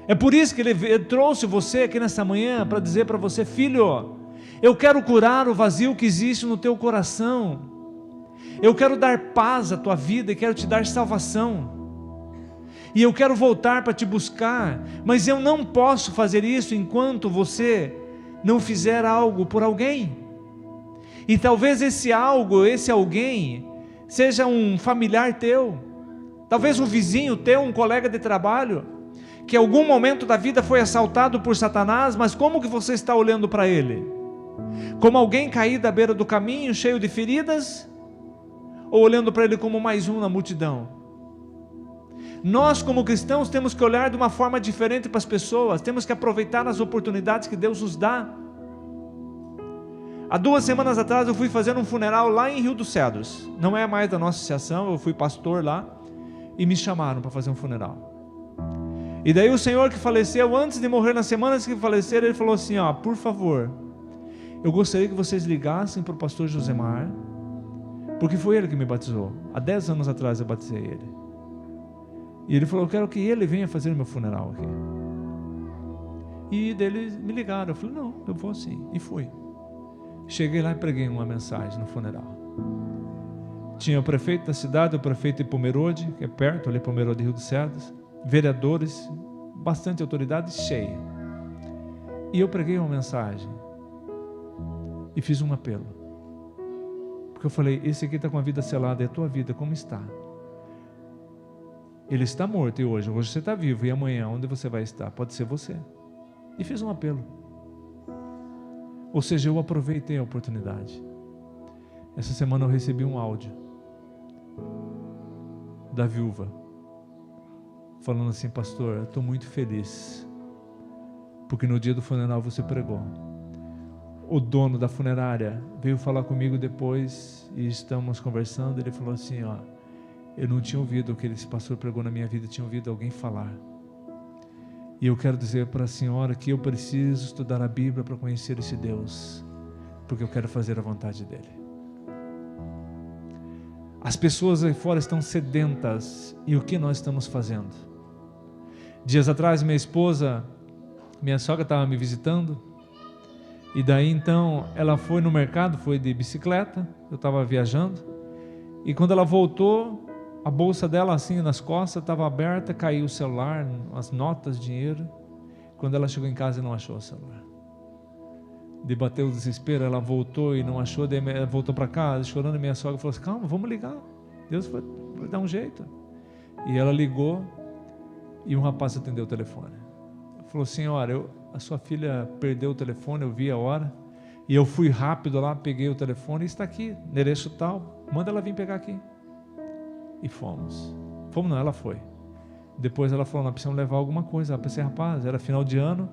É por isso que Ele trouxe você aqui nessa manhã, para dizer para você, filho, eu quero curar o vazio que existe no teu coração. Eu quero dar paz à tua vida e quero te dar salvação. E eu quero voltar para te buscar, mas eu não posso fazer isso enquanto você não fizer algo por alguém. E talvez esse algo, esse alguém, seja um familiar teu, talvez um vizinho teu, um colega de trabalho, que em algum momento da vida foi assaltado por Satanás, mas como que você está olhando para ele? Como alguém caído à beira do caminho, cheio de feridas? Ou olhando para ele como mais um na multidão? Nós como cristãos temos que olhar de uma forma diferente para as pessoas, temos que aproveitar as oportunidades que Deus nos dá. Há 2 semanas atrás eu fui fazer um funeral lá em Rio dos Cedros, não é mais da nossa associação, eu fui pastor lá, e me chamaram para fazer um funeral. E daí o senhor que faleceu, antes de morrer, nas semanas que faleceram, ele falou assim, ó, por favor, eu gostaria que vocês ligassem para o pastor Josemar, porque foi ele que me batizou, há 10 anos atrás eu batizei ele. E ele falou, eu quero que ele venha fazer o meu funeral aqui. E eles me ligaram, eu falei, não, eu vou sim, e fui. Cheguei lá e preguei uma mensagem no funeral. Tinha o prefeito da cidade, o prefeito de Pomerode, que é perto, ali Pomerode, Rio dos Cedros, vereadores, bastante autoridade, cheia. E eu preguei uma mensagem e fiz um apelo. Porque eu falei, esse aqui está com a vida selada, é a tua vida, como está? Ele está morto e hoje você está vivo, e amanhã onde você vai estar? Pode ser você. E fiz um apelo. Ou seja, eu aproveitei a oportunidade. Essa semana eu recebi um áudio da viúva, falando assim, pastor, eu estou muito feliz, porque no dia do funeral você pregou. O dono da funerária veio falar comigo depois, e estamos conversando, ele falou assim, ó, eu não tinha ouvido o que esse pastor pregou na minha vida, tinha ouvido alguém falar. E eu quero dizer para a senhora que eu preciso estudar a Bíblia para conhecer esse Deus, porque eu quero fazer a vontade dEle. As pessoas aí fora estão sedentas, e o que nós estamos fazendo? Dias atrás minha sogra estava me visitando, e daí então ela foi no mercado, foi de bicicleta, eu estava viajando, e quando ela voltou, a bolsa dela assim nas costas estava aberta, caiu o celular, as notas, dinheiro. Quando ela chegou em casa, não achou o celular. Debateu o desespero, ela voltou e não achou, daí voltou para casa chorando, e minha sogra falou assim, calma, vamos ligar, Deus vai dar um jeito. E ela ligou, e um rapaz atendeu o telefone. Falou, senhora, a sua filha perdeu o telefone, eu vi a hora, e eu fui rápido lá, peguei o telefone, e está aqui, endereço tal, manda ela vir pegar aqui. E fomos não, ela foi. Depois ela falou, nós precisamos levar alguma coisa. Eu pensei, rapaz, era final de ano,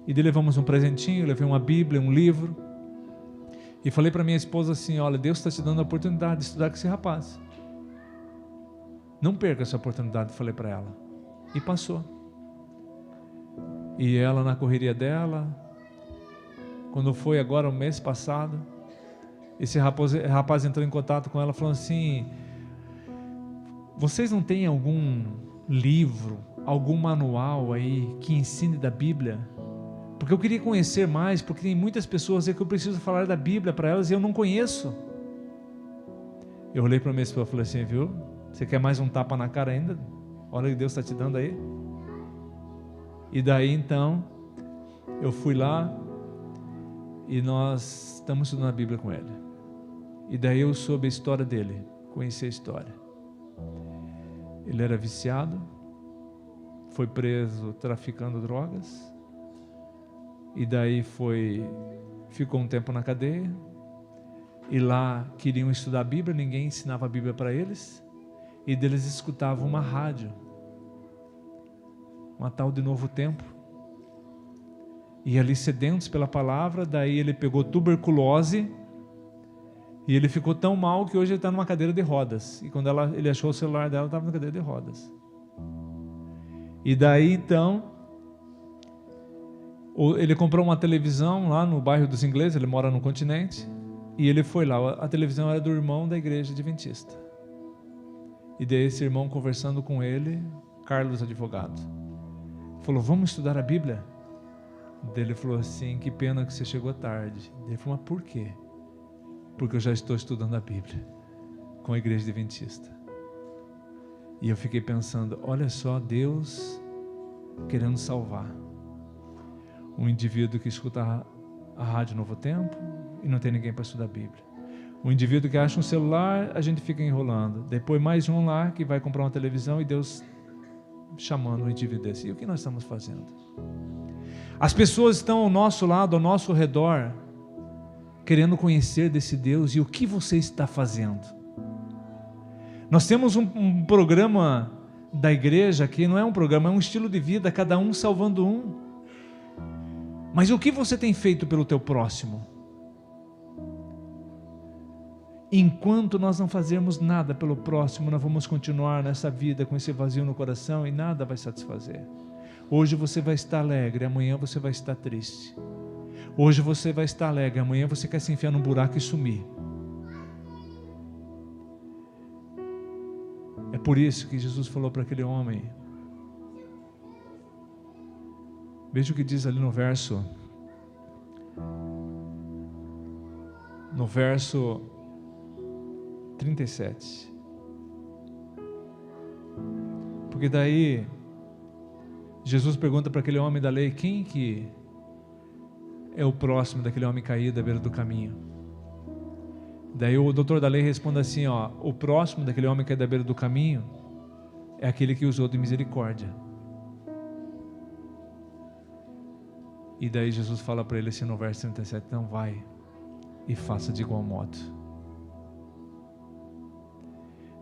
e daí levamos um presentinho, levei uma Bíblia, um livro, e falei para minha esposa assim, olha, Deus está te dando a oportunidade de estudar com esse rapaz, não perca essa oportunidade, falei para ela. E passou. E ela na correria dela, quando foi agora o mês passado, esse rapaz entrou em contato com ela falando assim: vocês não têm algum livro, algum manual aí que ensine da Bíblia? Porque eu queria conhecer mais, porque tem muitas pessoas aí que eu preciso falar da Bíblia para elas e eu não conheço. Eu olhei para minha esposa e falei assim: viu, você quer mais um tapa na cara ainda? Olha o que Deus está te dando aí. E daí então eu fui lá e nós estamos estudando a Bíblia com ele. E daí eu soube a história dele, conheci a história. Ele era viciado, foi preso traficando drogas, e daí ficou um tempo na cadeia, e lá queriam estudar a Bíblia, ninguém ensinava a Bíblia para eles, e deles escutavam uma rádio, uma tal de Novo Tempo, e ali sedentos pela palavra, daí ele pegou tuberculose, e ele ficou tão mal que hoje ele está numa cadeira de rodas. E quando ele achou o celular dela, estava na cadeira de rodas. E daí então, ele comprou uma televisão lá no bairro dos ingleses, ele mora no continente, e ele foi lá, a televisão era do irmão da igreja adventista. E daí esse irmão conversando com ele, Carlos advogado, falou: vamos estudar a Bíblia? Daí ele falou assim: que pena que você chegou tarde. Daí ele falou: mas por quê? Porque eu já estou estudando a Bíblia com a igreja adventista. E eu fiquei pensando: olha só, Deus querendo salvar um indivíduo que escuta a rádio Novo Tempo e não tem ninguém para estudar a Bíblia. Um indivíduo que acha um celular, a gente fica enrolando. Depois mais um lá que vai comprar uma televisão e Deus chamando um indivíduo desse. E o que nós estamos fazendo? As pessoas estão ao nosso lado, ao nosso redor, querendo conhecer desse Deus. E o que você está fazendo? Nós temos um programa da igreja que não é um programa, é um estilo de vida, cada um salvando um. Mas o que você tem feito pelo teu próximo? Enquanto nós não fazermos nada pelo próximo, nós vamos continuar nessa vida com esse vazio no coração e nada vai satisfazer. Hoje você vai estar alegre, amanhã você vai estar triste. Hoje você vai estar alegre, amanhã você quer se enfiar num buraco e sumir. É por isso que Jesus falou para aquele homem. Veja o que diz ali no verso 37. Porque daí Jesus pergunta para aquele homem da lei: quem que é o próximo daquele homem caído à beira do caminho? Daí o doutor da lei responde assim: o próximo daquele homem caído à beira do caminho é aquele que usou de misericórdia. E daí Jesus fala para ele assim no verso 37, então vai e faça de igual modo.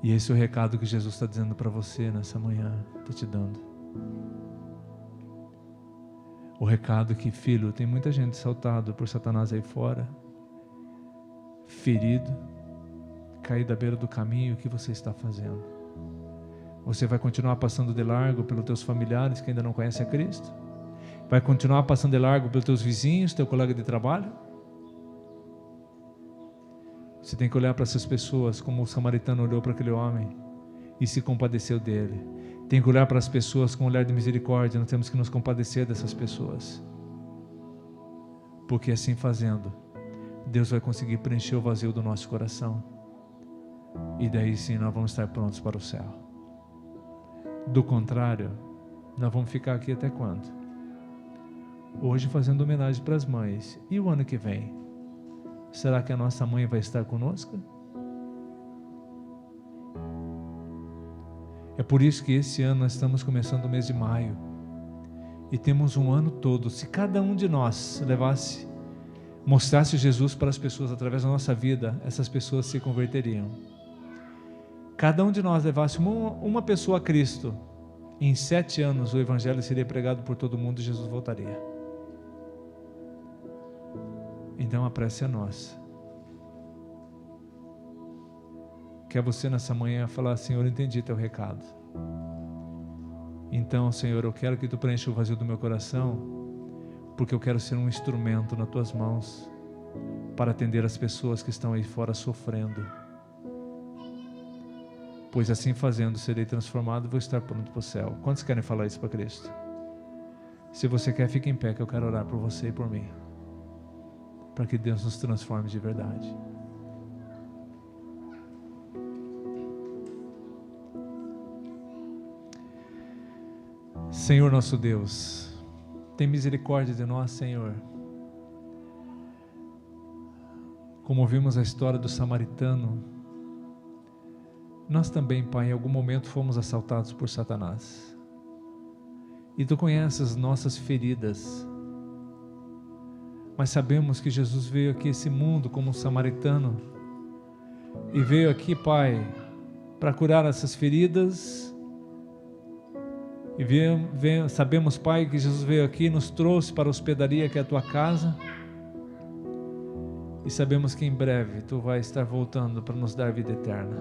E esse é o recado que Jesus está dizendo para você nessa manhã, estou te dando. O recado que, filho, tem muita gente assaltado por Satanás aí fora, ferido, caído à beira do caminho. O que você está fazendo? Você vai continuar passando de largo pelos teus familiares que ainda não conhecem a Cristo? Vai continuar passando de largo pelos teus vizinhos, teu colega de trabalho? Você tem que olhar para essas pessoas como o samaritano olhou para aquele homem e se compadeceu dele. Tem que olhar para as pessoas com um olhar de misericórdia. Nós temos que nos compadecer dessas pessoas, porque assim fazendo, Deus vai conseguir preencher o vazio do nosso coração, e daí sim nós vamos estar prontos para o céu. Do contrário, nós vamos ficar aqui até quando? Hoje fazendo homenagem para as mães, e o ano que vem? Será que a nossa mãe vai estar conosco? É por isso que esse ano nós estamos começando o mês de maio, e temos um ano todo. Se cada um de nós mostrasse Jesus para as pessoas através da nossa vida, essas pessoas se converteriam. Cada um de nós levasse uma pessoa a Cristo, em 7 anos o Evangelho seria pregado por todo mundo e Jesus voltaria. Então a prece é nossa. Quer você nessa manhã falar: Senhor, entendi teu recado. Então, Senhor, eu quero que tu preencha o vazio do meu coração porque eu quero ser um instrumento nas tuas mãos para atender as pessoas que estão aí fora sofrendo. Pois assim fazendo, serei transformado e vou estar pronto para o céu. Quantos querem falar isso para Cristo? Se você quer, fique em pé, que eu quero orar por você e por mim, para que Deus nos transforme de verdade. Senhor nosso Deus, tem misericórdia de nós, Senhor. Como ouvimos a história do samaritano, nós também, Pai, em algum momento fomos assaltados por Satanás. E Tu conheces as nossas feridas, mas sabemos que Jesus veio aqui a esse mundo como um samaritano, e veio aqui, Pai, para curar essas feridas. E sabemos, Pai, que Jesus veio aqui e nos trouxe para a hospedaria que é a Tua casa. E sabemos que em breve Tu vai estar voltando para nos dar vida eterna.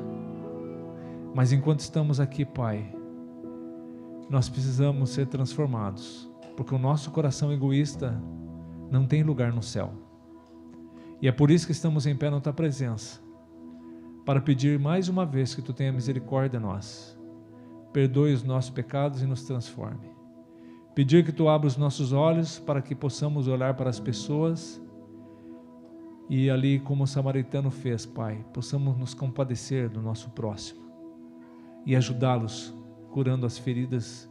Mas enquanto estamos aqui, Pai, nós precisamos ser transformados, porque o nosso coração egoísta não tem lugar no céu. E é por isso que estamos em pé na Tua presença, para pedir mais uma vez que Tu tenha misericórdia de nós. Perdoe os nossos pecados e nos transforme. Pedir que Tu abra os nossos olhos para que possamos olhar para as pessoas e ali, como o samaritano fez, Pai, possamos nos compadecer do nosso próximo e ajudá-los, curando as feridas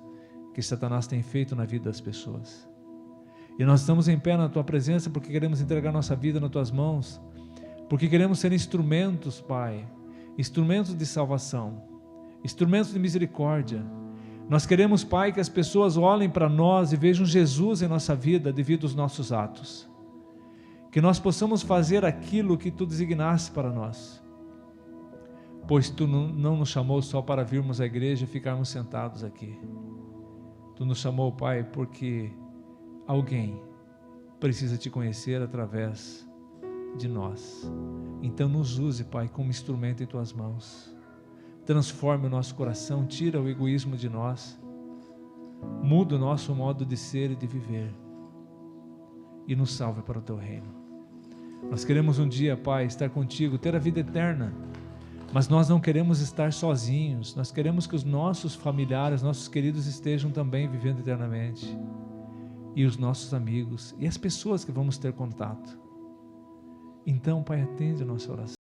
que Satanás tem feito na vida das pessoas. E nós estamos em pé na Tua presença porque queremos entregar nossa vida nas Tuas mãos, porque queremos ser instrumentos, Pai, instrumentos de salvação, instrumentos de misericórdia. Nós queremos, Pai, que as pessoas olhem para nós e vejam Jesus em nossa vida devido aos nossos atos. Que nós possamos fazer aquilo que Tu designaste para nós. Pois Tu não nos chamou só para virmos à igreja e ficarmos sentados aqui. Tu nos chamou, Pai, porque alguém precisa Te conhecer através de nós. Então nos use, Pai, como instrumento em Tuas mãos. Transforme o nosso coração, tira o egoísmo de nós, muda o nosso modo de ser e de viver e nos salve para o Teu reino. Nós queremos um dia, Pai, estar contigo, ter a vida eterna, mas nós não queremos estar sozinhos. Nós queremos que os nossos familiares, nossos queridos estejam também vivendo eternamente, e os nossos amigos e as pessoas que vamos ter contato. Então, Pai, atende a nossa oração.